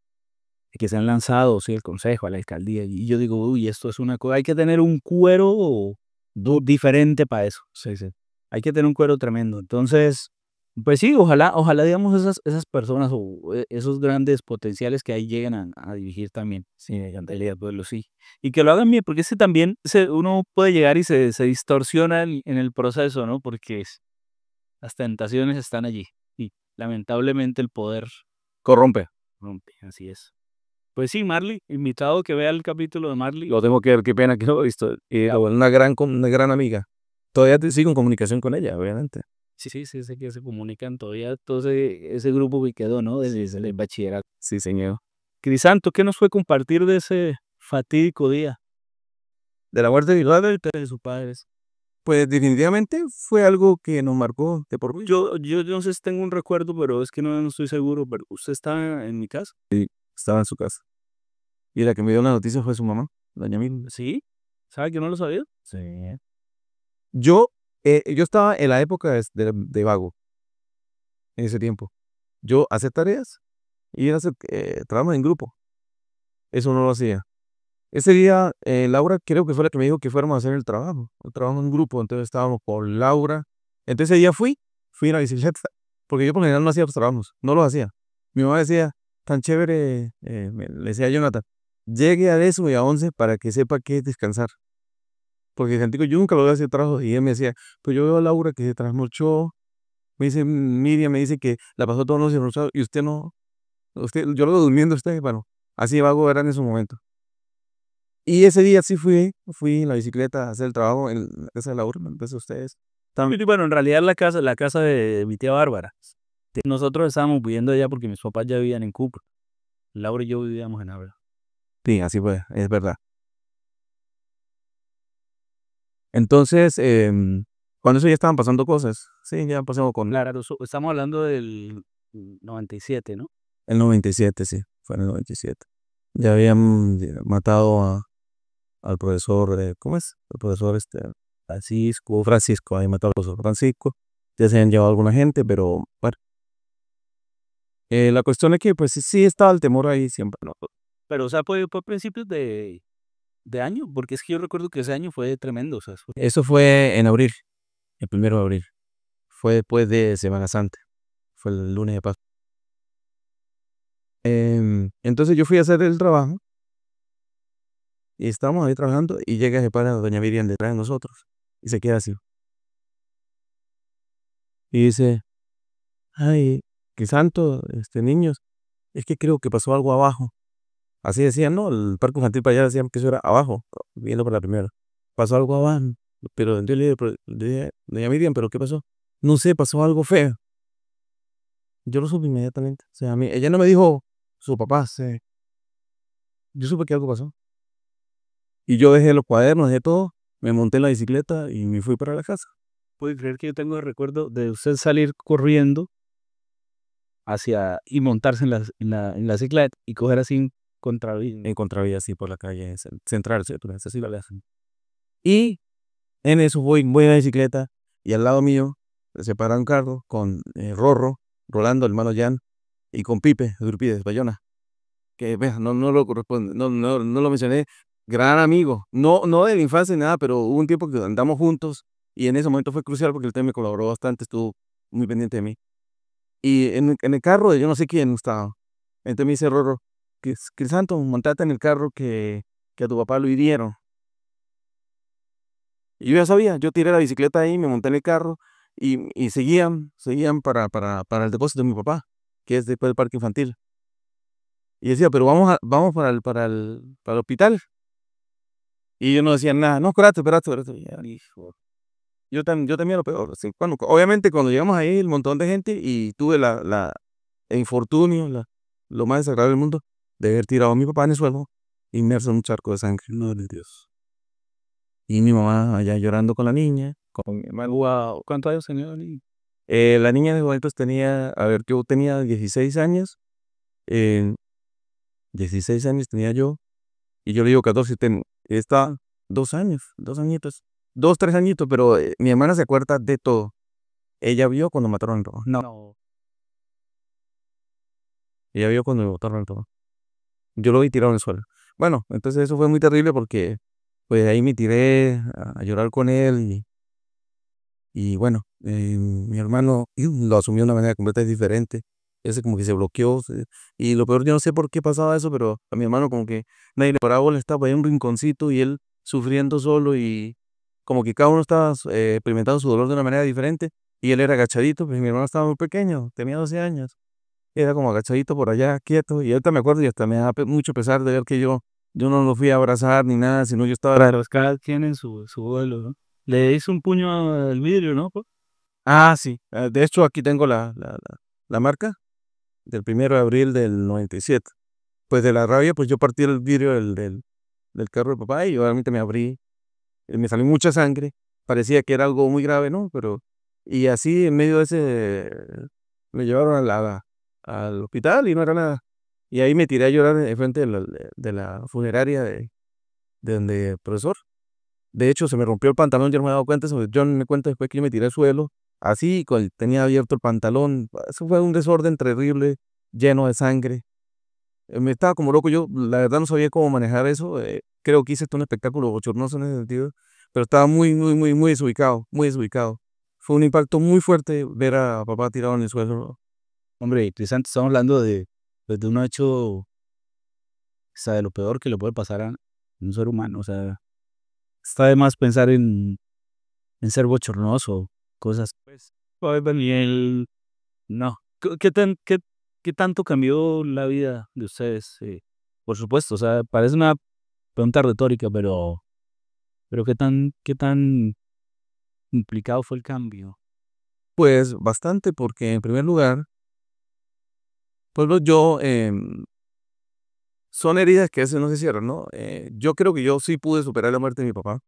que se han lanzado, sí, al consejo, a la alcaldía, y yo digo: "Uy, esto es una cosa, hay que tener un cuero diferente para eso". Sí, sí. Hay que tener un cuero tremendo. Entonces, pues sí, ojalá, digamos, esas personas o esos grandes potenciales que ahí lleguen a dirigir también, sí, en realidad, pueblo, sí. Y que lo hagan bien, porque es que también uno puede llegar y se distorsiona en el proceso, ¿no? Porque las tentaciones están allí y lamentablemente el poder corrompe. rompe, así es. Pues sí, Marley, invitado a que vea el capítulo de Marley. Lo tengo que ver, qué pena que no lo he visto. Una gran amiga. Todavía sigo en comunicación con ella, obviamente. Sí, sí, sí, sé que se comunican todavía, todo ese grupo que quedó, ¿no? Desde el bachillerato. Sí, señor. Crisanto, ¿qué nos fue compartir de ese fatídico día? De la muerte de Bilal y de sus padres. Pues definitivamente fue algo que nos marcó de por vida. Yo no sé si tengo un recuerdo, pero es que no estoy seguro, pero ¿usted estaba en mi casa? Estaba en su casa. Y la que me dio la noticia fue su mamá, doña Mil. ¿Sí? ¿Sabe que no lo sabía? Sí. Yo, yo estaba en la época de vago, en ese tiempo. Yo hacía tareas y era hacer trabajos en grupo. Eso no lo hacía. Ese día, Laura creo que fue la que me dijo que fuéramos a hacer el trabajo en grupo. Entonces estábamos con Laura. Entonces ese día fui en la bicicleta, porque yo por lo general no hacía los trabajos, no los hacía. Mi mamá decía, tan chévere, le decía a Jonathan, llegue a 10 y a 11 para que sepa qué es descansar. Porque sentí yo nunca lo había hecho trabajo y él me decía, pues yo veo a Laura que se trasnochó, me dice Miriam, me dice que la pasó toda la noche trasnochado y usted no, yo lo veo durmiendo usted, bueno, así de vago era en ese momento. Y ese día sí fui en la bicicleta a hacer el trabajo en la casa de Laura, en la casa de ustedes. También, bueno, en realidad la casa de mi tía Bárbara. Nosotros estábamos viviendo allá porque mis papás ya vivían en Cúcuta. Laura y yo vivíamos en Ávila. Sí, así fue, es verdad. Entonces, cuando eso ya estaban pasando cosas, sí, ya pasamos con Claro, estamos hablando del 97, ¿no? el 97, sí, fue en el 97. Ya habían matado al profesor, ¿cómo es? El profesor Francisco, había matado al profesor Francisco. Ya se habían llevado alguna gente, pero bueno. La cuestión es que pues sí estaba el temor ahí siempre, ¿no? Pero, o sea, fue a principios de año, porque es que yo recuerdo que ese año fue tremendo, o sea, Eso fue en abril, el 1 de abril. Fue después de Semana Santa. Fue el lunes de Pascua. Entonces yo fui a hacer el trabajo y estábamos ahí trabajando y llega ese para doña Miriam detrás de nosotros y se queda así. Y dice, ay, qué santo, niños, es que creo que pasó algo abajo. Así decían, ¿no? El parque infantil para allá decían que eso era abajo, viendo para la primera. Pasó algo abajo, pero yo le dije, doña Miriam, ¿pero qué pasó? No sé, pasó algo feo. Yo lo supe inmediatamente. O sea, ella no me dijo su papá, yo supe que algo pasó. Y yo dejé los cuadernos, dejé todo, me monté en la bicicleta y me fui para la casa. puede creer que yo tengo el recuerdo de usted salir corriendo y montarse en la cicleta y coger así en contravía. En contravía así por la calle central, ¿cierto? Esa sí la hacen. Y en eso voy en la bicicleta y al lado mío se para un carro con Rorro, Rolando, el hermano Jan, y con Pipe, Durpides, Bayona. Que vea, no lo corresponde, no lo mencioné. Gran amigo, no de la infancia ni nada, pero hubo un tiempo que andamos juntos y en ese momento fue crucial porque él también me colaboró bastante, estuvo muy pendiente de mí. Y en el carro, yo no sé quién estaba. Entonces me dice Rorro, Crisanto, montate en el carro que a tu papá lo hirieron. Y yo ya sabía, yo tiré la bicicleta ahí, me monté en el carro y seguían para el depósito de mi papá, que es después del parque infantil. Y decía, pero vamos para el hospital. Y yo no decía nada, no, espérate. Y ya, hijo. Yo temía lo peor. Así, obviamente cuando llegamos ahí, el montón de gente y tuve el infortunio, lo más desagradable del mundo, de haber tirado a mi papá en el suelo, inmerso en un charco de sangre. No, de Dios. Y mi mamá allá llorando con la niña, con mi hermano. Wow, ¿cuántos años tenía la niña? La niña de momentos tenía, a ver, yo tenía 16 años, eh, 16 años tenía yo, y yo le digo 14, está 2 años, 2 añitos, 3 añitos, pero mi hermana se acuerda de todo. Ella vio cuando mataron al papá. No. Ella vio cuando me botaron al papá. Yo lo vi tirado en el suelo. Bueno, entonces eso fue muy terrible porque pues ahí me tiré a llorar con él y bueno, mi hermano lo asumió de una manera completamente diferente. Ese como que se bloqueó. Y lo peor, yo no sé por qué pasaba eso, pero a mi hermano como que nadie le paraba bola, estaba ahí en un rinconcito y él sufriendo solo y como que cada uno estaba experimentando su dolor de una manera diferente. Y él era agachadito, pues mi hermano estaba muy pequeño, tenía 12 años. Era como agachadito por allá, quieto. Y ahorita me acuerdo y hasta me da mucho pesar de ver que yo no lo fui a abrazar ni nada, sino yo estaba. Pero es cada quien en su vuelo, ¿no? Le hizo un puño al vidrio, ¿no? Ah, sí. De hecho, aquí tengo la marca del 1 de abril del 97. Pues de la rabia, pues yo partí el vidrio del carro de papá y obviamente me abrí. Me salió mucha sangre. Parecía que era algo muy grave, ¿no? Y así en medio de ese, me llevaron al hospital y no era nada. Y ahí me tiré a llorar en frente de la funeraria de donde el profesor. De hecho, se me rompió el pantalón, yo no me he dado cuenta, yo me cuenta después que yo me tiré al suelo, así, tenía abierto el pantalón. Eso fue un desorden terrible, lleno de sangre. Me estaba como loco, yo la verdad no sabía cómo manejar eso. Creo que hice todo un espectáculo bochornoso en ese sentido, pero estaba muy, muy, muy, muy desubicado, muy desubicado. Fue un impacto muy fuerte ver a papá tirado en el suelo. Hombre, interesante, estamos hablando pues, de un hecho, o sea, de lo peor que le puede pasar a un ser humano, o sea, está de más pensar en ser bochornoso, cosas. Pues, y él, no. ¿Qué tanto cambió la vida de ustedes? Por supuesto, o sea, parece una pregunta retórica, pero qué tan complicado fue el cambio? Pues bastante, porque en primer lugar, pues son heridas que a veces no se cierran, ¿no? Yo creo que yo sí pude superar la muerte de mi papá.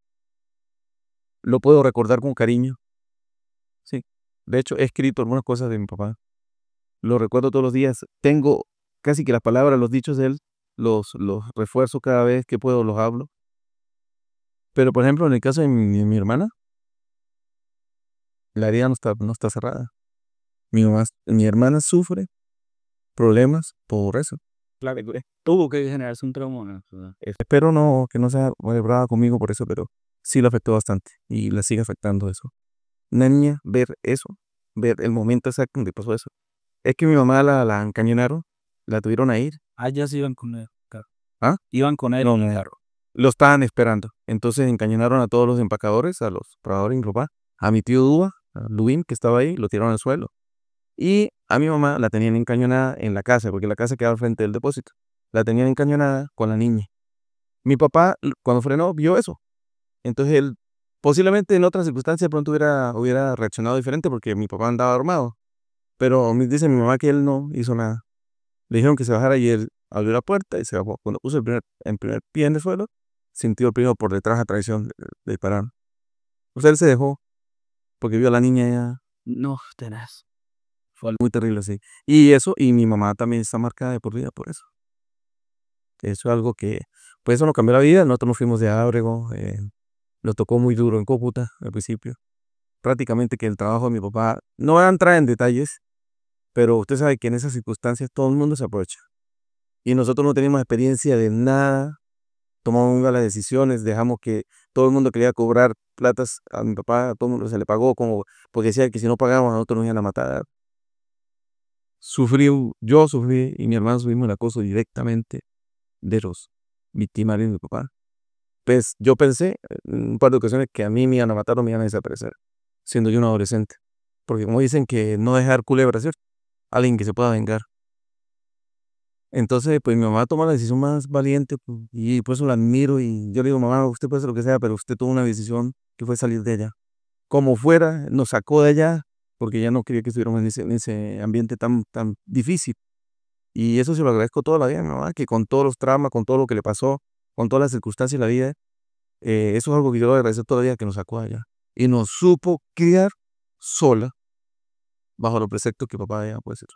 Lo puedo recordar con cariño, sí. De hecho, he escrito algunas cosas de mi papá. Lo recuerdo todos los días. Tengo casi que las palabras, los dichos de él, los refuerzo cada vez que puedo, los hablo. Pero, por ejemplo, en el caso de mi hermana, la herida no está cerrada. Mi hermana sufre problemas por eso. Claro, tuvo que generarse un trauma, ¿no? O sea, Espero que no sea brava conmigo por eso, pero sí la afectó bastante y la sigue afectando eso. Una niña, ver eso, ver el momento exacto en que pasó eso. Es que mi mamá la encañonaron, la tuvieron a ir. ya se iban con él, claro. ¿Ah? Iban con él No, en el no, carro. lo estaban esperando. Entonces encañonaron a todos los empacadores, a los probadores y mi papá, a mi tío Dúa, a Luis, que estaba ahí, lo tiraron al suelo. Y a mi mamá la tenían encañonada en la casa, porque la casa quedaba al frente del depósito. La tenían encañonada con la niña. Mi papá, cuando frenó, vio eso. Entonces él, posiblemente en otras circunstancias, de pronto hubiera reaccionado diferente porque mi papá andaba armado. Pero dice mi mamá que él no hizo nada. Le dijeron que se bajara y él abrió la puerta y se bajó. Cuando puso el primer pie en el suelo, sintió el primo por detrás a traición de disparar. O sea, él se dejó porque vio a la niña ya No, tenaz. Fue algo muy terrible así. Y eso, y mi mamá también está marcada de por vida por eso. Eso es algo que, pues eso nos cambió la vida. Nosotros nos fuimos de Ábrego, lo tocó muy duro en Cúcuta al principio. Prácticamente que el trabajo de mi papá, no voy a entrar en detalles, pero usted sabe que en esas circunstancias todo el mundo se aprovecha. Y nosotros no teníamos experiencia de nada, tomamos las decisiones, dejamos que todo el mundo quería cobrar platas a mi papá, a todo el mundo se le pagó, como, porque decía que si no pagábamos a nosotros nos iban a matar. Yo sufrí y mi hermano sufrimos el acoso directamente de los victimarios de mi papá. Pues yo pensé en un par de ocasiones que a mí me iban a matar o me iban a desaparecer, siendo yo un adolescente. Porque como dicen que no dejar culebra, ¿cierto? Alguien que se pueda vengar. Entonces, pues mi mamá toma la decisión más valiente y por eso la admiro y yo le digo, mamá, usted puede hacer lo que sea, pero usted tomó una decisión que fue salir de ella. Como fuera, nos sacó de allá porque ya no quería que estuviéramos en ese ambiente tan difícil. Y eso se lo agradezco toda la vida a mi mamá, que con todos los traumas, con todo lo que le pasó, con todas las circunstancias de la vida, eso es algo que yo le agradezco todavía que nos sacó de allá. Y nos supo criar sola, bajo los preceptos que papá ya puede ser.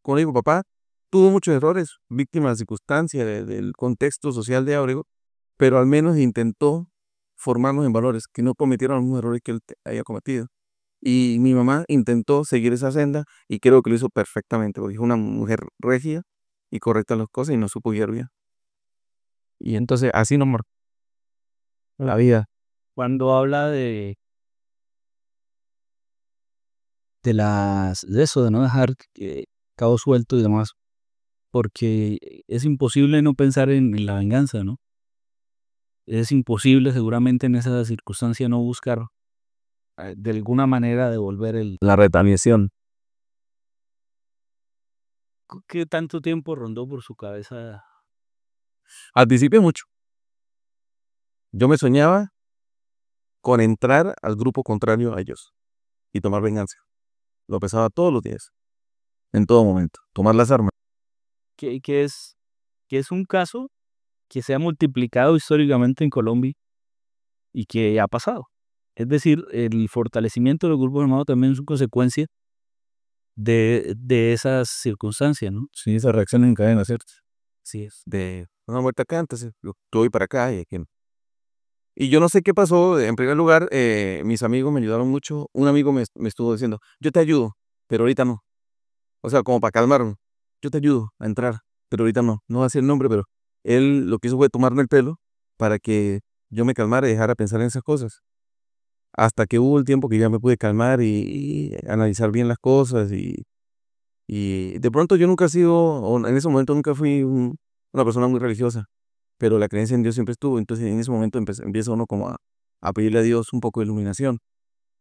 Como le digo, papá tuvo muchos errores, víctima de las circunstancias, del contexto social de Ábrego, pero al menos intentó formarnos en valores, que no cometieran los mismos errores que él haya cometido. Y mi mamá intentó seguir esa senda y creo que lo hizo perfectamente, porque es una mujer regia y correcta en las cosas y nos supo guiar bien. Y entonces así nos marcó la vida. cuando habla de eso, de no dejar cabos sueltos y demás, porque es imposible no pensar en la venganza, ¿no? Es imposible seguramente en esa circunstancia no buscar de alguna manera devolver La retaliación. ¿Qué tanto tiempo rondó por su cabeza? Al principio mucho. Yo me soñaba con entrar al grupo contrario a ellos y tomar venganza. Lo pensaba todos los días, en todo momento. Tomar las armas. Que es un caso que se ha multiplicado históricamente en Colombia y que ha pasado. Es decir, el fortalecimiento de los grupos armados también es una consecuencia de esas circunstancias, ¿no? Sí, esas reacciones en cadena, ¿cierto? Así es. De una vuelta acá, entonces yo voy para acá y aquí no. Y yo no sé qué pasó. En primer lugar, mis amigos me ayudaron mucho. Un amigo me estuvo diciendo, yo te ayudo, pero ahorita no. O sea, como para calmarme. Yo te ayudo a entrar, pero ahorita no. No va a decir el nombre, pero él lo que hizo fue tomarme el pelo para que yo me calmara y dejara pensar en esas cosas. Hasta que hubo el tiempo que ya me pude calmar y analizar bien las cosas. Y de pronto yo nunca he sido, o en ese momento nunca fui una persona muy religiosa, pero la creencia en Dios siempre estuvo. Entonces en ese momento empieza uno como a pedirle a Dios un poco de iluminación.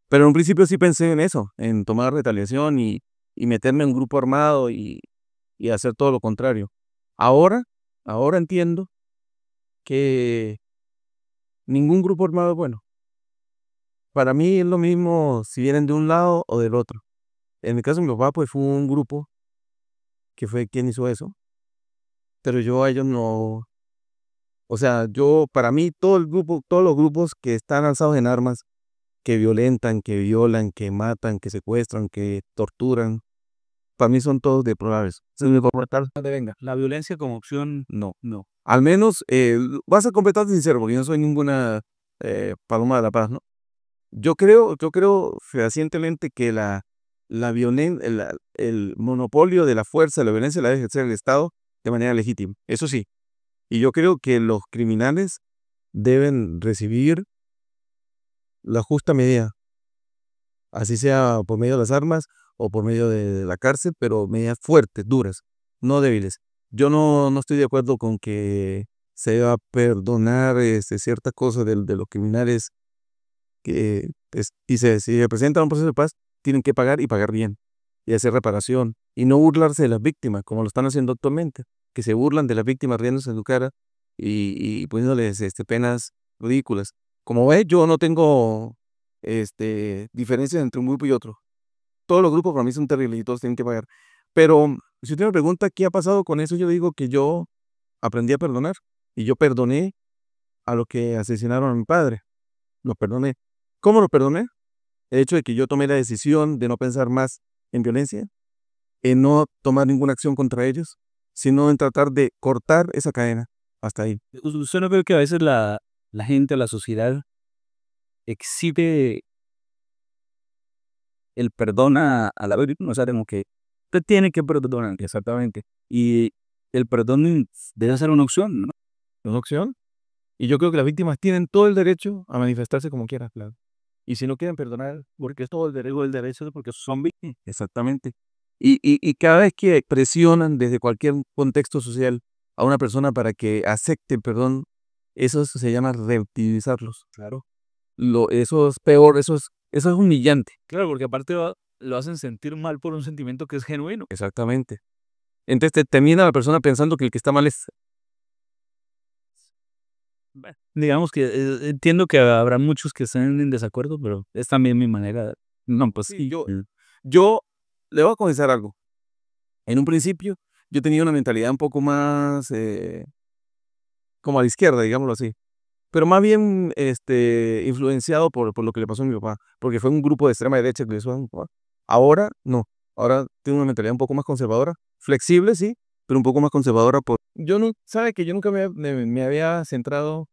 Pero en un principio sí pensé en eso, en tomar retaliación y meterme en un grupo armado y hacer todo lo contrario. Ahora, ahora entiendo que ningún grupo armado es bueno, para mí es lo mismo si vienen de un lado o del otro. En el caso de mi papá, pues fue un grupo que fue quien hizo eso, pero yo a ellos no, o sea, yo, para mí, todo el grupo, todos los grupos que están alzados en armas, que violentan, que violan, que matan, que secuestran, que torturan, para mí son todos deplorables. Ese es mi comentario. Venga, la violencia como opción, No. no. Al menos, vas a completamente sincero, porque yo no soy ninguna paloma de la paz, ¿no? Yo creo fehacientemente que la violencia, el monopolio de la fuerza, de la violencia la debe ejercer el Estado de manera legítima. Eso sí. Y yo creo que los criminales deben recibir la justa medida, así sea por medio de las armas o por medio de la cárcel, pero medidas fuertes, duras, no débiles. Yo no estoy de acuerdo con que se deba perdonar ciertas cosas de los criminales que dice, si se presenta un proceso de paz, tienen que pagar y pagar bien, y hacer reparación, y no burlarse de las víctimas, como lo están haciendo actualmente, que se burlan de las víctimas riéndose en su cara y poniéndoles penas ridículas. Como ves, yo no tengo diferencias entre un grupo y otro. Todos los grupos para mí son terribles y todos tienen que pagar. Pero si usted me pregunta qué ha pasado con eso, yo digo que yo aprendí a perdonar y yo perdoné a los que asesinaron a mi padre. Lo perdoné. ¿Cómo lo perdoné? El hecho de que yo tomé la decisión de no pensar más en violencia, en no tomar ninguna acción contra ellos, sino en tratar de cortar esa cadena hasta ahí. ¿Usted no cree que a veces la gente, la sociedad, exhibe el perdón a la víctima? O sea, como que usted tiene que perdonar, exactamente. Y el perdón debe ser una opción, ¿no? ¿Es una opción? Y yo creo que las víctimas tienen todo el derecho a manifestarse como quieran, claro. Y si no quieren perdonar, porque es todo el derecho, porque son víctimas. Exactamente. Y cada vez que presionan desde cualquier contexto social a una persona para que acepte el perdón, eso se llama revictimizarlos. Claro. Eso es peor, eso es humillante. Claro, porque aparte lo hacen sentir mal por un sentimiento que es genuino. Exactamente. Entonces termina la persona pensando que el que está mal es... Bueno, digamos que entiendo que habrá muchos que estén en desacuerdo, pero es también mi manera. No, pues Sí, sí. yo le voy a confesar algo. En un principio, yo tenía una mentalidad un poco más como a la izquierda, digámoslo así. Pero más bien influenciado por lo que le pasó a mi papá, porque fue un grupo de extrema derecha que le hizo a mi papá. Ahora no, ahora tengo una mentalidad un poco más conservadora, flexible, sí, pero un poco más conservadora. Yo no, sabe que yo nunca me había centrado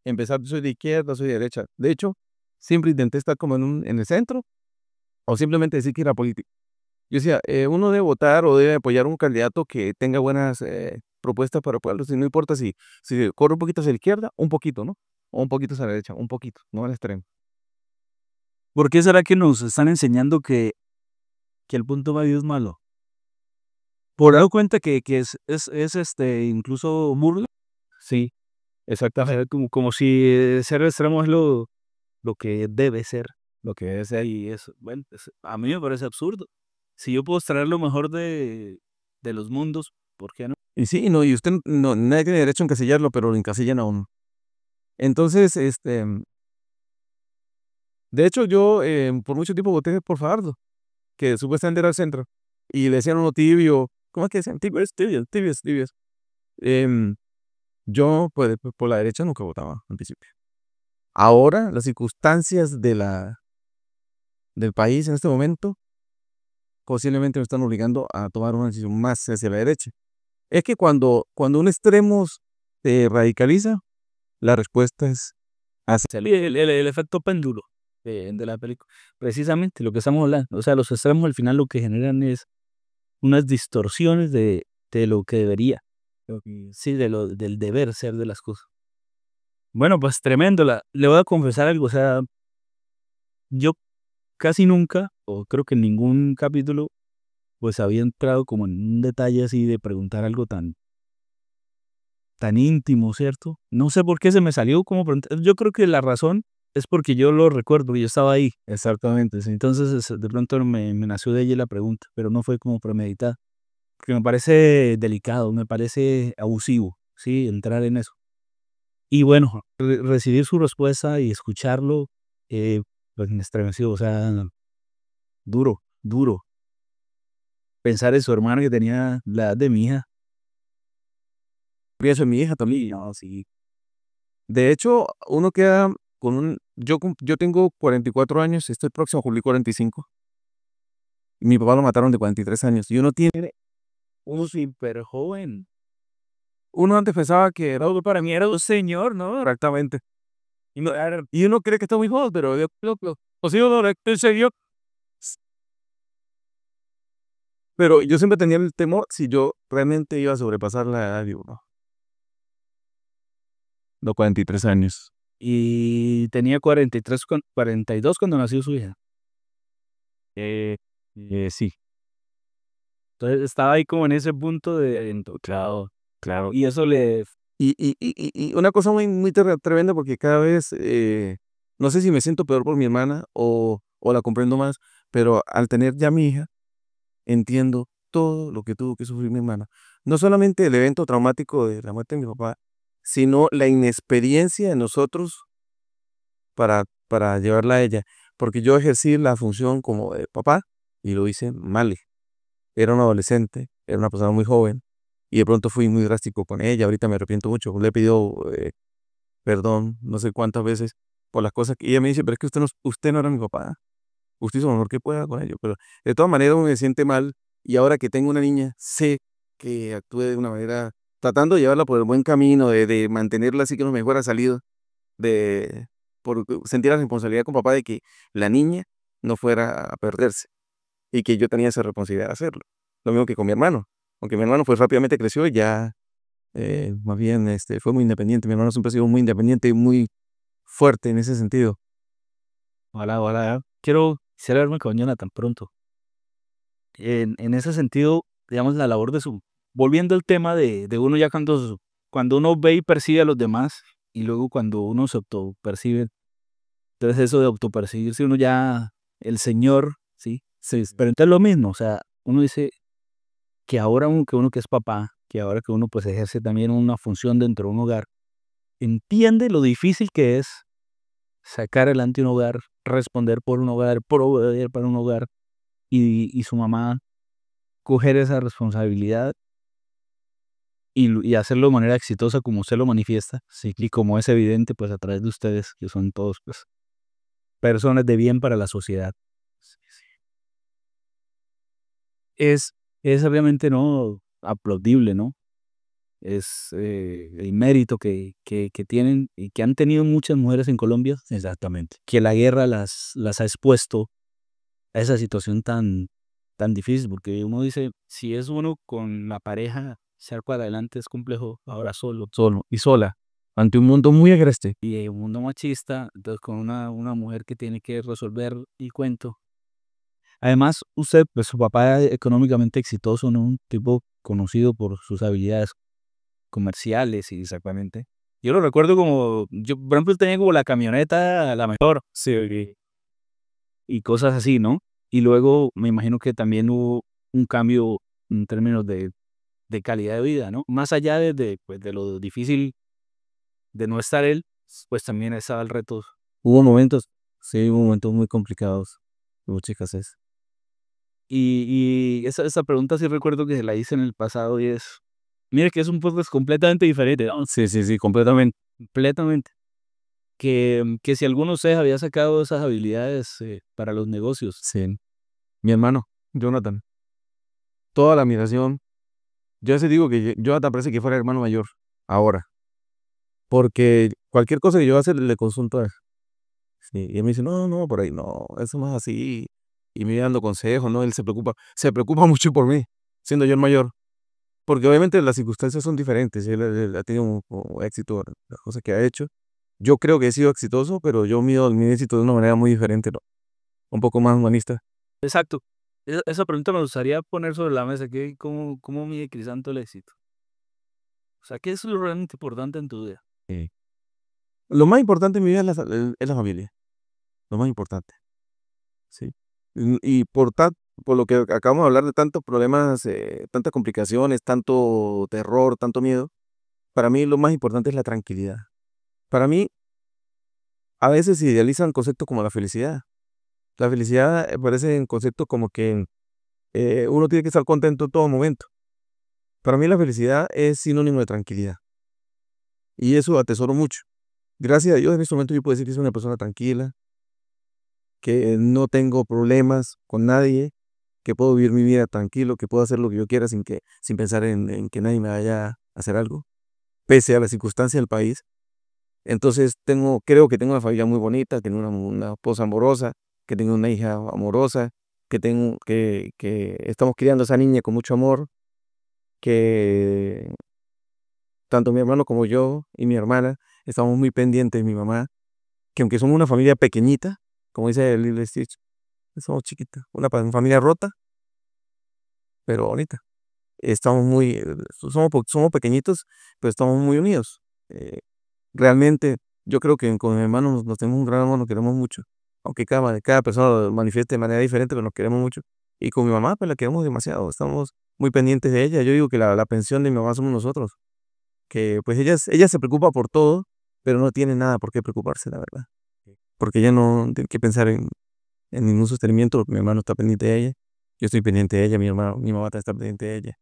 en pensar, soy de izquierda, soy de derecha. De hecho, siempre intenté estar como en el centro o simplemente decir que era político. Yo decía, uno debe votar o debe apoyar un candidato que tenga buenas propuestas para el pueblo, si no importa si corre un poquito hacia la izquierda, un poquito, ¿no? O un poquito hacia la derecha, un poquito, no al extremo. ¿Por qué será que nos están enseñando que el punto medio es malo? ¿Por dado cuenta que es incluso burla? Sí, exactamente. Como si ser extremo es lo que debe ser. Lo que debe ser. Y eso, bueno, a mí me parece absurdo. Si yo puedo extraer lo mejor de los mundos, ¿por qué no? Y sí, no, y usted no, nadie tiene derecho a encasillarlo, pero lo encasillan a uno. Entonces, de hecho, yo por mucho tiempo voté por Fajardo, que supuestamente era el centro, y le decían uno tibio, ¿cómo es que decían? Tibios, tibios, tibios, tibios. Em, yo, pues, por la derecha nunca votaba al principio. Ahora, las circunstancias del país en este momento posiblemente me están obligando a tomar una decisión más hacia la derecha. Es que cuando un extremo se radicaliza, la respuesta es hacia... El efecto péndulo de la película. Precisamente lo que estamos hablando. O sea, los extremos al final lo que generan es unas distorsiones de lo que debería. Sí, del deber ser de las cosas. Bueno, pues tremendo. Le voy a confesar algo. O sea, yo casi nunca, o creo que en ningún capítulo, pues había entrado como en un detalle así de preguntar algo tan íntimo, ¿cierto? No sé por qué se me salió como preguntar. Yo creo que la razón es porque yo lo recuerdo, yo estaba ahí. Exactamente. Sí. Entonces, de pronto me nació de ella la pregunta, pero no fue como premeditada. Porque me parece delicado, me parece abusivo, ¿sí? Entrar en eso. Y bueno, recibir su respuesta y escucharlo, pues me estremeció, o sea, duro, duro. Pensar en su hermano que tenía la edad de mi hija. Pienso en mi hija también. Y no, sí. De hecho, uno queda con un... Yo tengo 44 años, estoy próximo a cumplir 45. Y mi papá lo mataron de 43 años. Y uno tiene... Uno súper joven. Uno antes pensaba que era No, para mí era un señor, ¿no? exactamente. Y no, era, Y uno cree que está muy joven, pero pues sí, no, en serio. pero yo siempre tenía el temor si yo realmente iba a sobrepasar la edad de uno. Los 43 años. Y tenía 43, 42 cuando nació su hija. Eh, sí. Entonces estaba ahí como en ese punto de, Claro, claro. y eso le, Y una cosa muy, muy tremenda porque cada vez, no sé si me siento peor por mi hermana o la comprendo más, pero al tener ya mi hija, entiendo todo lo que tuvo que sufrir mi hermana. No solamente el evento traumático de la muerte de mi papá, sino la inexperiencia de nosotros para llevarla a ella. Porque yo ejercí la función como de papá y lo hice mal. Era un adolescente, era una persona muy joven y de pronto fui muy drástico con ella. Ahorita me arrepiento mucho. Le he pedido perdón no sé cuántas veces por las cosas que y ella me dice, pero es que usted no era mi papá. Usted hizo lo mejor que pueda con ello. Pero de todas maneras uno me siente mal y ahora que tengo una niña, sé que actúe de una manera, tratando de llevarla por el buen camino, de mantenerla así que no me fuera salido, de por sentir la responsabilidad con papá de que la niña no fuera a perderse y que yo tenía esa responsabilidad de hacerlo. Lo mismo que con mi hermano, aunque mi hermano pues rápidamente creció y ya más bien fue muy independiente. Mi hermano siempre ha sido muy independiente y muy fuerte en ese sentido. ojalá, ojalá, quisiera verme con Jonathan pronto. En ese sentido, digamos, la labor de su, volviendo al tema de uno ya cuando uno ve y percibe a los demás, y luego cuando uno se autopercibe, entonces eso de autopercibirse uno ya, el señor, ¿sí? Sí, pero entonces lo mismo, o sea, uno dice que ahora que uno que es papá, que ahora que uno pues ejerce también una función dentro de un hogar, entiende lo difícil que es sacar adelante un hogar, responder por un hogar, proveer para un hogar, y su mamá coger esa responsabilidad y hacerlo de manera exitosa como usted lo manifiesta, sí, y como es evidente pues a través de ustedes, que son todos pues personas de bien para la sociedad. Sí, sí. Es, es obviamente no aplaudible, ¿no? Es el mérito que tienen y que han tenido muchas mujeres en Colombia, Exactamente. que la guerra las ha expuesto a esa situación tan difícil, porque uno dice, si es uno con la pareja, echar para adelante es complejo, ahora solo, Solo y sola, ante un mundo muy agreste. y un mundo machista, entonces con una mujer que tiene que resolver y cuento. Además, usted, pues su papá es económicamente exitoso, ¿no? Un tipo conocido por sus habilidades comerciales y exactamente. Yo lo recuerdo como, yo, por ejemplo, tenía como la camioneta la mejor, sí, y cosas así, ¿no? Y luego me imagino que también hubo un cambio en términos de calidad de vida, ¿no? Más allá pues, de lo difícil de no estar él, pues también estaba el reto. Hubo momentos, sí, hubo momentos muy complicados, mucha escasez. Y esa pregunta sí recuerdo que se la hice en el pasado y es, mire que es un podcast completamente diferente, ¿no? Sí, sí, sí, completamente. Completamente. Que si alguno de ustedes había sacado esas habilidades para los negocios. Sí. Mi hermano, Jonathan, toda la admiración. Yo a veces digo que Jonathan parece que fuera el hermano mayor, ahora, porque cualquier cosa que yo haga le consulto a él. Sí, y él me dice, no, no, por ahí no, eso no es así. Y me iba dando consejos, ¿no? Él se preocupa mucho por mí, siendo yo el mayor. Porque obviamente las circunstancias son diferentes. Él ha tenido un éxito en las cosas que ha hecho. Yo creo que he sido exitoso, pero yo mido mi éxito de una manera muy diferente, ¿no? Un poco más humanista. Exacto. Esa pregunta me gustaría poner sobre la mesa, ¿cómo mide Crisanto el éxito? O sea, ¿qué es lo realmente importante en tu vida? Eh, lo más importante en mi vida es la familia. Lo más importante. ¿Sí? Y por lo que acabamos de hablar de tantos problemas, tantas complicaciones, tanto terror, tanto miedo, para mí lo más importante es la tranquilidad. Para mí, a veces se idealizan conceptos como la felicidad. La felicidad parece en conceptos como que uno tiene que estar contento en todo momento. Para mí la felicidad es sinónimo de tranquilidad y eso atesoro mucho. Gracias a Dios en este momento yo puedo decir que soy una persona tranquila, que no tengo problemas con nadie, que puedo vivir mi vida tranquilo, que puedo hacer lo que yo quiera sin pensar en que nadie me vaya a hacer algo, pese a las circunstancias del país. Entonces creo que tengo una familia muy bonita, que tengo una esposa amorosa, que tengo una hija amorosa, que estamos criando a esa niña con mucho amor, que tanto mi hermano como yo y mi hermana estamos muy pendientes de mi mamá, que aunque somos una familia pequeñita, como dice el Lilo y Stitch, somos chiquitas, una familia rota, pero bonita. Estamos somos pequeñitos, pero estamos muy unidos. Eh, Realmente, yo creo que con mi hermano nos tenemos un gran amor, nos queremos mucho. Aunque cada persona lo manifieste de manera diferente, pero nos queremos mucho. Y con mi mamá, pues la queremos demasiado. Estamos muy pendientes de ella. Yo digo que la pensión de mi mamá somos nosotros. Que pues ella se preocupa por todo, pero no tiene nada por qué preocuparse, la verdad. Porque ella no tiene que pensar en ningún sostenimiento, porque mi hermano está pendiente de ella. Yo estoy pendiente de ella, mi mamá está pendiente de ella.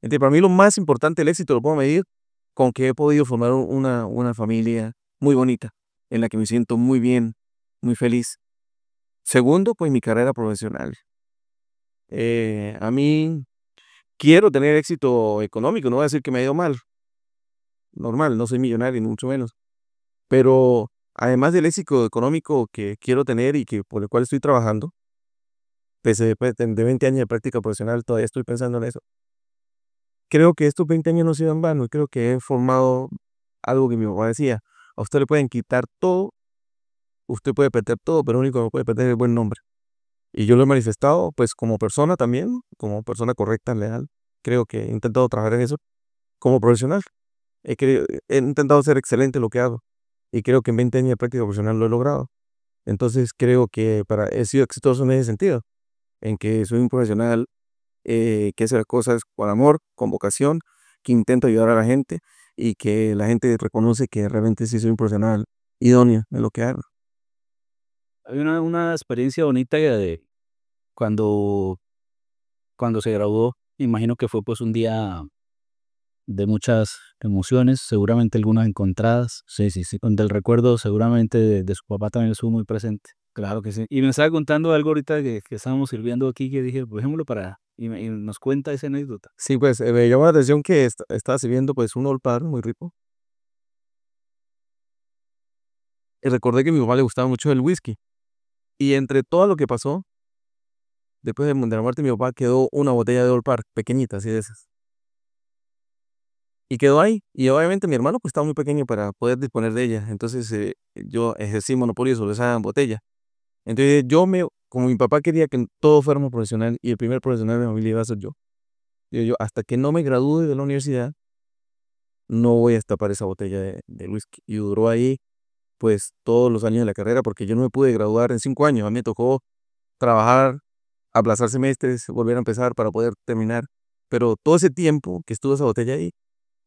Entonces, para mí lo más importante, el éxito lo puedo medir con que he podido formar una familia muy bonita, en la que me siento muy bien, muy feliz. Segundo, pues mi carrera profesional. A mí quiero tener éxito económico, no voy a decir que me ha ido mal, normal, no soy millonario, ni mucho menos. Pero además del éxito económico que quiero tener y que por el cual estoy trabajando, pese de 20 años de práctica profesional, todavía estoy pensando en eso. Creo que estos 20 años no han sido en vano y creo que he formado algo que mi papá decía, a usted le pueden quitar todo, usted puede perder todo, pero lo único que no puede perder es el buen nombre. Y yo lo he manifestado pues como persona también, como persona correcta, leal. Creo que he intentado trabajar en eso como profesional. He intentado ser excelente en lo que hago y creo que en 20 años de práctica profesional lo he logrado. Entonces creo que he sido exitoso en ese sentido, en que soy un profesional que hace las cosas con amor, con vocación, que intento ayudar a la gente y que la gente reconoce que realmente sí soy un profesional idóneo en lo que hago. Hay una experiencia bonita de cuando cuando se graduó, me imagino que fue, pues, un día de muchas emociones, seguramente algunas encontradas. Sí, sí, sí. Donde el recuerdo seguramente de su papá también estuvo muy presente. Claro que sí. Y me estaba contando algo ahorita que estábamos sirviendo aquí, que dije, pues, dejémoslo y nos cuenta esa anécdota. Sí, pues me llamó la atención que estaba sirviendo pues un Old Parr muy rico y recordé que a mi mamá le gustaba mucho el whisky y entre todo lo que pasó, después de la muerte de mi papá quedó una botella de Old Parr, pequeñita, así de esas. Y quedó ahí. Y obviamente mi hermano pues estaba muy pequeño para poder disponer de ella. Entonces yo ejercí monopolio sobre esa botella. Entonces como mi papá quería que todo fuéramos profesional y el primer profesional de mi familia iba a ser yo. Yo hasta que no me gradúe de la universidad, no voy a destapar esa botella de whisky. Y duró ahí pues todos los años de la carrera porque yo no me pude graduar en 5 años. A mí me tocó trabajar, aplazar semestres, volver a empezar para poder terminar. Pero todo ese tiempo que estuvo esa botella ahí,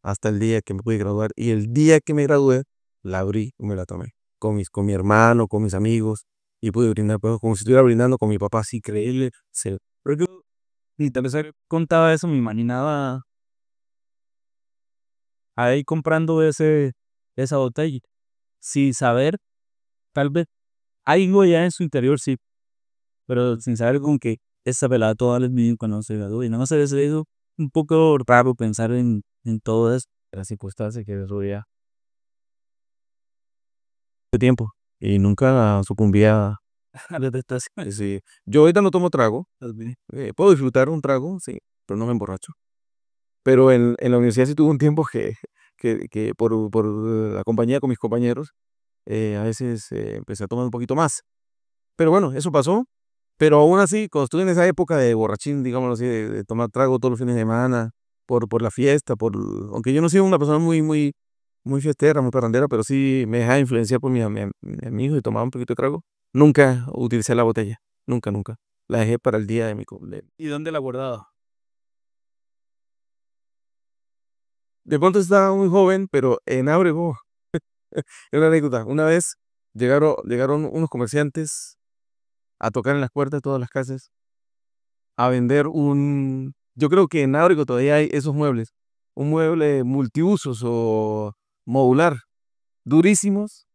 hasta el día que me pude graduar. Y el día que me gradué, la abrí y me la tomé. Con mi hermano, con mis amigos. Y pude brindar, pero como si estuviera brindando con mi papá, así creíble. Porque y tal vez contaba eso, me imaginaba ahí comprando esa botella, sin saber, tal vez, algo ya en su interior sí, pero sin saber con que esa pelada toda les vive cuando se gradúe. Y no sé, se hizo un poco raro pensar en todo eso, las circunstancias que eso ya tiempo. Y nunca sucumbía. a la tentación. Sí. Yo ahorita no tomo trago. Las vi. Puedo disfrutar un trago, sí, pero no me emborracho. Pero en la universidad sí tuve un tiempo que por la compañía con mis compañeros, a veces empecé a tomar un poquito más. Pero bueno, eso pasó. Pero aún así, cuando estuve en esa época de borrachín, digámoslo así, de tomar trago todos los fines de semana, por la fiesta, aunque yo no soy una persona muy fiestera, muy parrandera, pero sí me dejaba influenciar por mi amigo y tomaba un poquito de trago. Nunca utilicé la botella, nunca, nunca. La dejé para el día de mi cumpleaños. ¿Y dónde la guardaba? De pronto estaba muy joven, pero en Abrego, es una anécdota. Una vez Llegaron unos comerciantes a tocar en las puertas de todas las casas, a vender yo creo que en Ábrego todavía hay esos muebles, un mueble multiusos o modular, durísimos,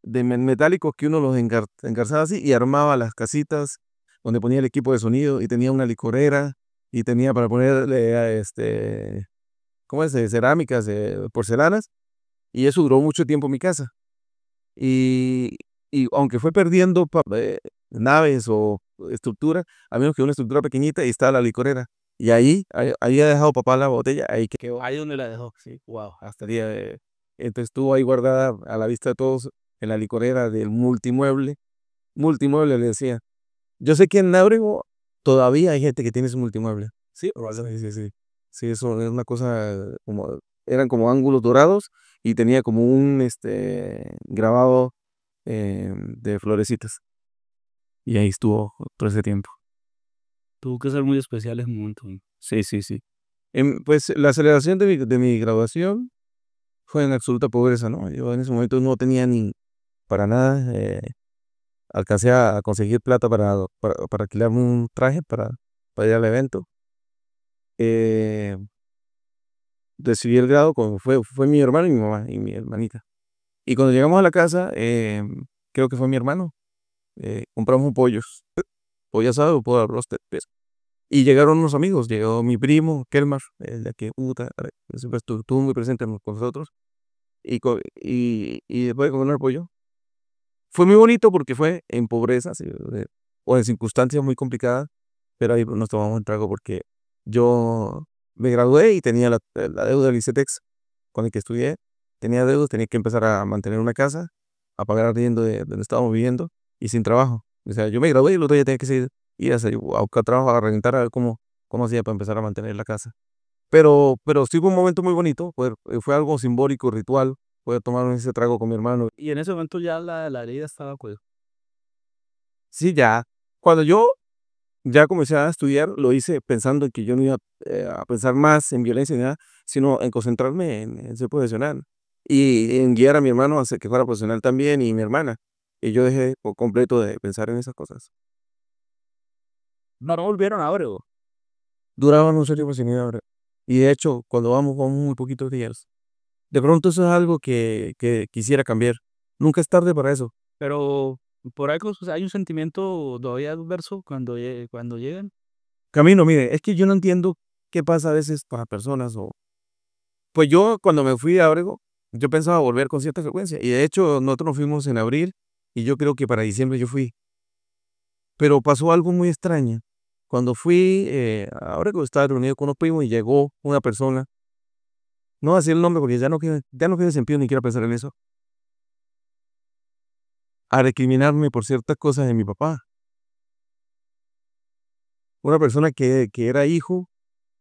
metálicos que uno los engarzaba así y armaba las casitas donde ponía el equipo de sonido y tenía una licorera y tenía para ponerle ¿cómo es? Cerámicas, porcelanas, y eso duró mucho tiempo en mi casa. Y, y aunque fue perdiendo naves o estructura, a menos que una estructura pequeñita y estaba la licorera. Y ahí había dejado papá la botella, ahí quedó, ahí donde la dejó, sí, wow, hasta el día de... Entonces estuvo ahí guardada a la vista de todos en la licorera del multimueble le decía. Yo sé que en Ábrego todavía hay gente que tiene su multimueble. Sí, sí, sí, sí. Sí, eso es una cosa como, eran como ángulos dorados y tenía como un grabado de florecitas. Y ahí estuvo todo ese tiempo. Tuvo que ser muy especial ese momento. ¿No? Sí, sí, sí. Pues la celebración de mi graduación fue en absoluta pobreza, ¿no? Yo en ese momento no tenía ni para nada. Alcancé a conseguir plata para alquilarme un traje para ir al evento. Eh, Recibí el grado, fue mi hermano y mi mamá y mi hermanita. Y cuando llegamos a la casa, creo que fue mi hermano, compramos un pollo asado, pollo al roster, pues. Y llegaron unos amigos, llegó mi primo, Kelmar, el de que puta, siempre estuvo muy presente con nosotros. Y después de comer el pollo, fue muy bonito porque fue en pobreza, sí, o en circunstancias muy complicadas, pero ahí nos tomamos un trago porque yo me gradué y tenía la deuda del ICETEX con el que estudié, tenía deudas, tenía que empezar a mantener una casa, a pagar arriendo de donde estábamos viviendo y sin trabajo. O sea, yo me gradué y el otro día tenía que ir a buscar trabajo, a rentar, a ver cómo hacía para empezar a mantener la casa. Pero sí fue un momento muy bonito, fue algo simbólico, ritual, poder tomar ese trago con mi hermano. Y en ese momento ya la herida estaba pues. Sí, ya, cuando yo ya comencé a estudiar, lo hice pensando en que yo no iba a pensar más en violencia ni nada, sino en concentrarme en ser profesional y en guiar a mi hermano a que fuera profesional también y mi hermana. Y yo dejé por completo de pensar en esas cosas. No, no volvieron a Ábrego. Duraban un serio sin ir ahora. Y de hecho, cuando vamos muy poquitos días. De pronto eso es algo que quisiera cambiar. Nunca es tarde para eso. Pero por algo o sea, hay un sentimiento todavía adverso cuando llegan. Camino, mire, es que yo no entiendo qué pasa a veces para personas o... Pues yo cuando me fui a Ábrego, yo pensaba volver con cierta frecuencia. Y de hecho nosotros nos fuimos en abril y yo creo que para diciembre yo fui. Pero pasó algo muy extraño. Cuando fui a Ábrego estaba reunido con unos primos y llegó una persona, no voy a decir el nombre porque ya no tiene sentido ni quiero pensar en eso, a recriminarme por ciertas cosas de mi papá. Una persona que era hijo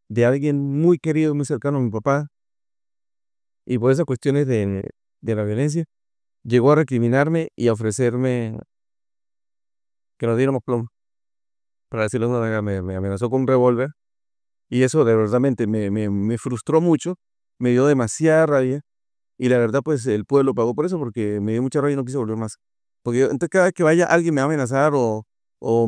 de alguien muy querido, muy cercano a mi papá, y por esas cuestiones de la violencia, llegó a recriminarme y a ofrecerme que nos diéramos plomo. Para decirlo de una manera, me amenazó con un revólver, y eso de verdad me frustró mucho, me dio demasiada rabia, y la verdad, pues el pueblo pagó por eso, porque me dio mucha rabia y no quise volver más. Porque entonces cada vez que vaya alguien me va a amenazar o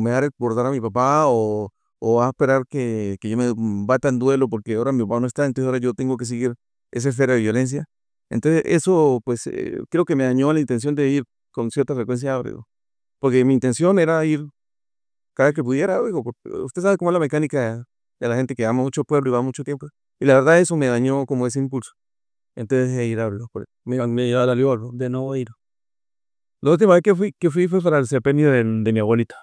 me va a recordar a mi papá o va a esperar que yo me bata en duelo porque ahora mi papá no está, entonces ahora yo tengo que seguir esa esfera de violencia. Entonces eso, pues creo que me dañó la intención de ir con cierta frecuencia a Ábrego. Porque mi intención era ir cada vez que pudiera, oigo, porque usted sabe cómo es la mecánica de la gente que ama mucho el pueblo y va mucho tiempo. Y la verdad eso me dañó como ese impulso. Entonces dejé de ir a Ábrego. Me dolió, ¿no? De no ir. La última vez que fui fue para el sepelio de mi abuelita.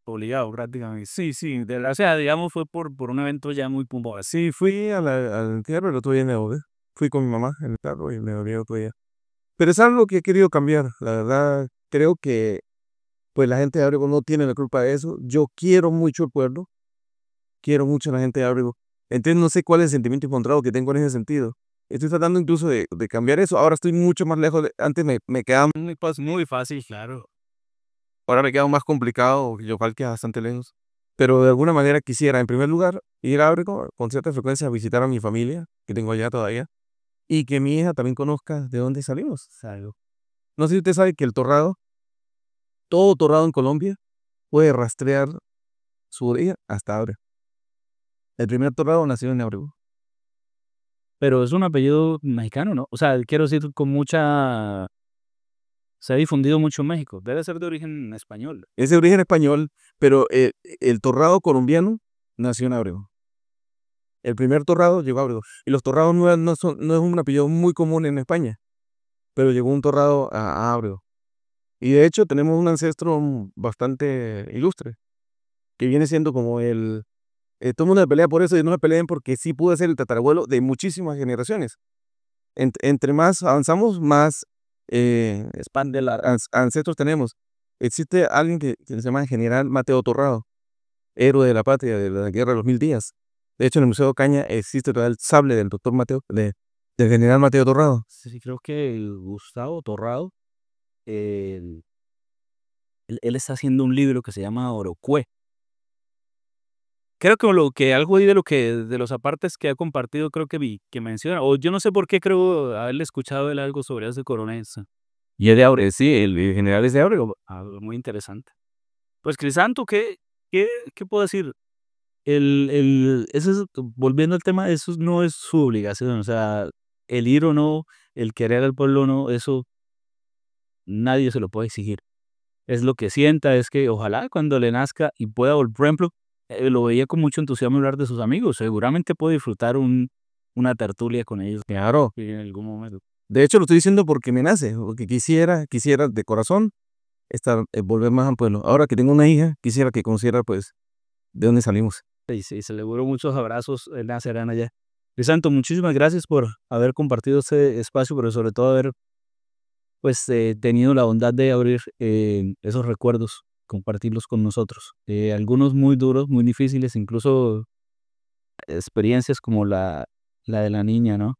Obligado prácticamente. Sí, sí. O sea, digamos, fue por un evento ya muy puntual. Sí, fui al entierro, el otro día me devolví. Fui con mi mamá en el carro y me devolví el otro día. Pero es algo que he querido cambiar. La verdad, creo que pues la gente de Ábrego no tiene la culpa de eso. Yo quiero mucho el pueblo, quiero mucho a la gente de Ábrego. Entonces no sé cuál es el sentimiento encontrado que tengo en ese sentido. Estoy tratando incluso de cambiar eso. Ahora estoy mucho más lejos. Antes me quedaba Muy fácil, claro. ahora me queda más complicado, Yopal queda bastante lejos. Pero de alguna manera quisiera, en primer lugar, ir a Ábrego con cierta frecuencia a visitar a mi familia, que tengo allá todavía, y que mi hija también conozca de dónde salimos. ¿Sabe? No sé si usted sabe que El Torrado todo torrado en Colombia puede rastrear su origen hasta Ábrego. El primer torrado nació en Ábrego. Pero es un apellido mexicano, ¿no? O sea, quiero decir, con mucha... Se ha difundido mucho en México. Debe ser de origen español. Es de origen español, pero el torrado colombiano nació en Ábrego. El primer torrado llegó a Ábrego. Y los torrados no es un apellido muy común en España, pero llegó un torrado a Ábrego. Y de hecho tenemos un ancestro bastante ilustre, que viene siendo como todo el mundo se pelea por eso y no se peleen porque sí pudo ser el tatarabuelo de muchísimas generaciones. Entre más avanzamos, más Expande la... ancestros tenemos. Existe alguien que se llama General Mateo Torrado, héroe de la patria de la Guerra de los Mil Días. De hecho, en el Museo de Ocaña existe todavía el sable del doctor Mateo, del general Mateo Torrado. Sí, creo que Gustavo Torrado, él está haciendo un libro que se llama Orocue. Creo que lo que algo ahí de lo que de los apartes que ha compartido creo que vi que menciona, o yo no sé por qué creo haberle escuchado él algo sobre ese coronel. Y es de Ábrego, sí, el general es de Ábrego. Algo muy interesante. Pues Crisanto, ¿qué puedo decir? Eso es, volviendo al tema, eso no es su obligación, o sea, el ir o no, el querer al pueblo o no, eso nadie se lo puede exigir. Es lo que sienta, es que ojalá cuando le nazca y pueda volver, por ejemplo, lo veía con mucho entusiasmo hablar de sus amigos, seguramente puede disfrutar una tertulia con ellos Claro. en algún momento. De hecho, lo estoy diciendo porque me nace, porque quisiera de corazón volver más al pueblo. Ahora que tengo una hija, quisiera que conociera, pues, de dónde salimos. Y sí, seguro muchos abrazos nacerán allá. Crisanto, muchísimas gracias por haber compartido este espacio, pero sobre todo haber pues tenido la bondad de abrir esos recuerdos, compartirlos con nosotros. Algunos muy duros, muy difíciles, incluso experiencias como la de la niña, ¿no?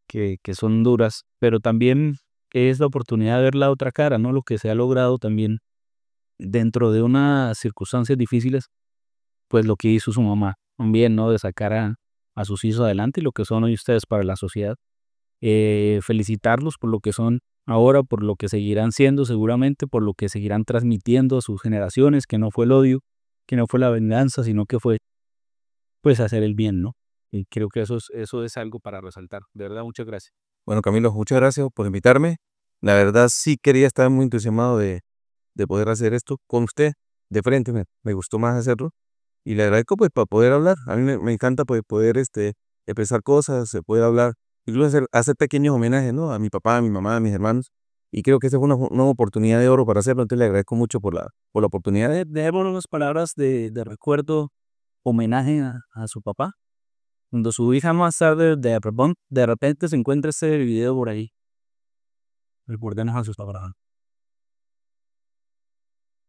Que son duras, pero también es la oportunidad de ver la otra cara, ¿no? Lo que se ha logrado también dentro de unas circunstancias difíciles, pues lo que hizo su mamá, también, ¿no? De sacar a sus hijos adelante y lo que son hoy ustedes para la sociedad. Felicitarlos por lo que son ahora, por lo que seguirán siendo seguramente, por lo que seguirán transmitiendo a sus generaciones, que no fue el odio, que no fue la venganza, sino que fue pues hacer el bien, ¿no? Y creo que eso es algo para resaltar. De verdad, muchas gracias. Bueno, Camilo, muchas gracias por invitarme. La verdad, sí quería estar muy entusiasmado de poder hacer esto con usted de frente. Me gustó más hacerlo. Y le agradezco, pues, para poder hablar. A mí me encanta, pues, poder expresar cosas, se puede hablar, incluso hacer pequeños homenajes, ¿no? A mi papá, a mi mamá, a mis hermanos. Y creo que esta fue una oportunidad de oro para hacerlo. Entonces le agradezco mucho por la oportunidad. Dejémonos unas palabras de recuerdo, homenaje a su papá. Cuando su hija más tarde de repente se encuentra ese video por ahí. Recuérdenos a sus papás.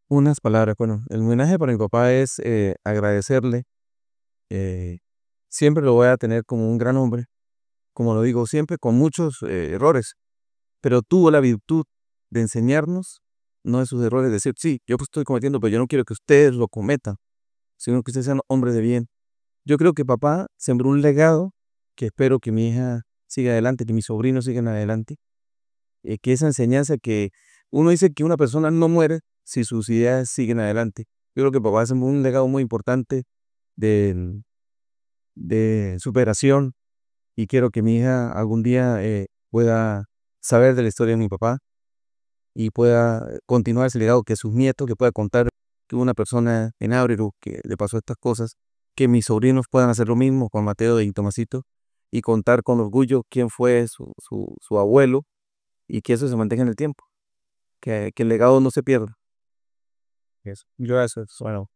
Unas palabras, bueno, el homenaje para mi papá es agradecerle. eh, Siempre lo voy a tener como un gran hombre, como lo digo siempre, con muchos errores, pero tuvo la virtud de enseñarnos, no de sus errores, decir, sí, yo pues estoy cometiendo, pero yo no quiero que ustedes lo cometan, sino que ustedes sean hombres de bien. Yo creo que papá sembró un legado que espero que mi hija siga adelante, que mis sobrinos sigan adelante, que esa enseñanza que uno dice que una persona no muere si sus ideas siguen adelante. Yo creo que papá sembró un legado muy importante de, de superación y quiero que mi hija algún día pueda saber de la historia de mi papá y pueda continuar ese legado, que sus nietos, que pueda contar que una persona en Ábrego que le pasó estas cosas, que mis sobrinos puedan hacer lo mismo con Mateo y Tomasito y contar con orgullo quién fue su abuelo y que eso se mantenga en el tiempo, que el legado no se pierda. Eso. Gracias. Bueno.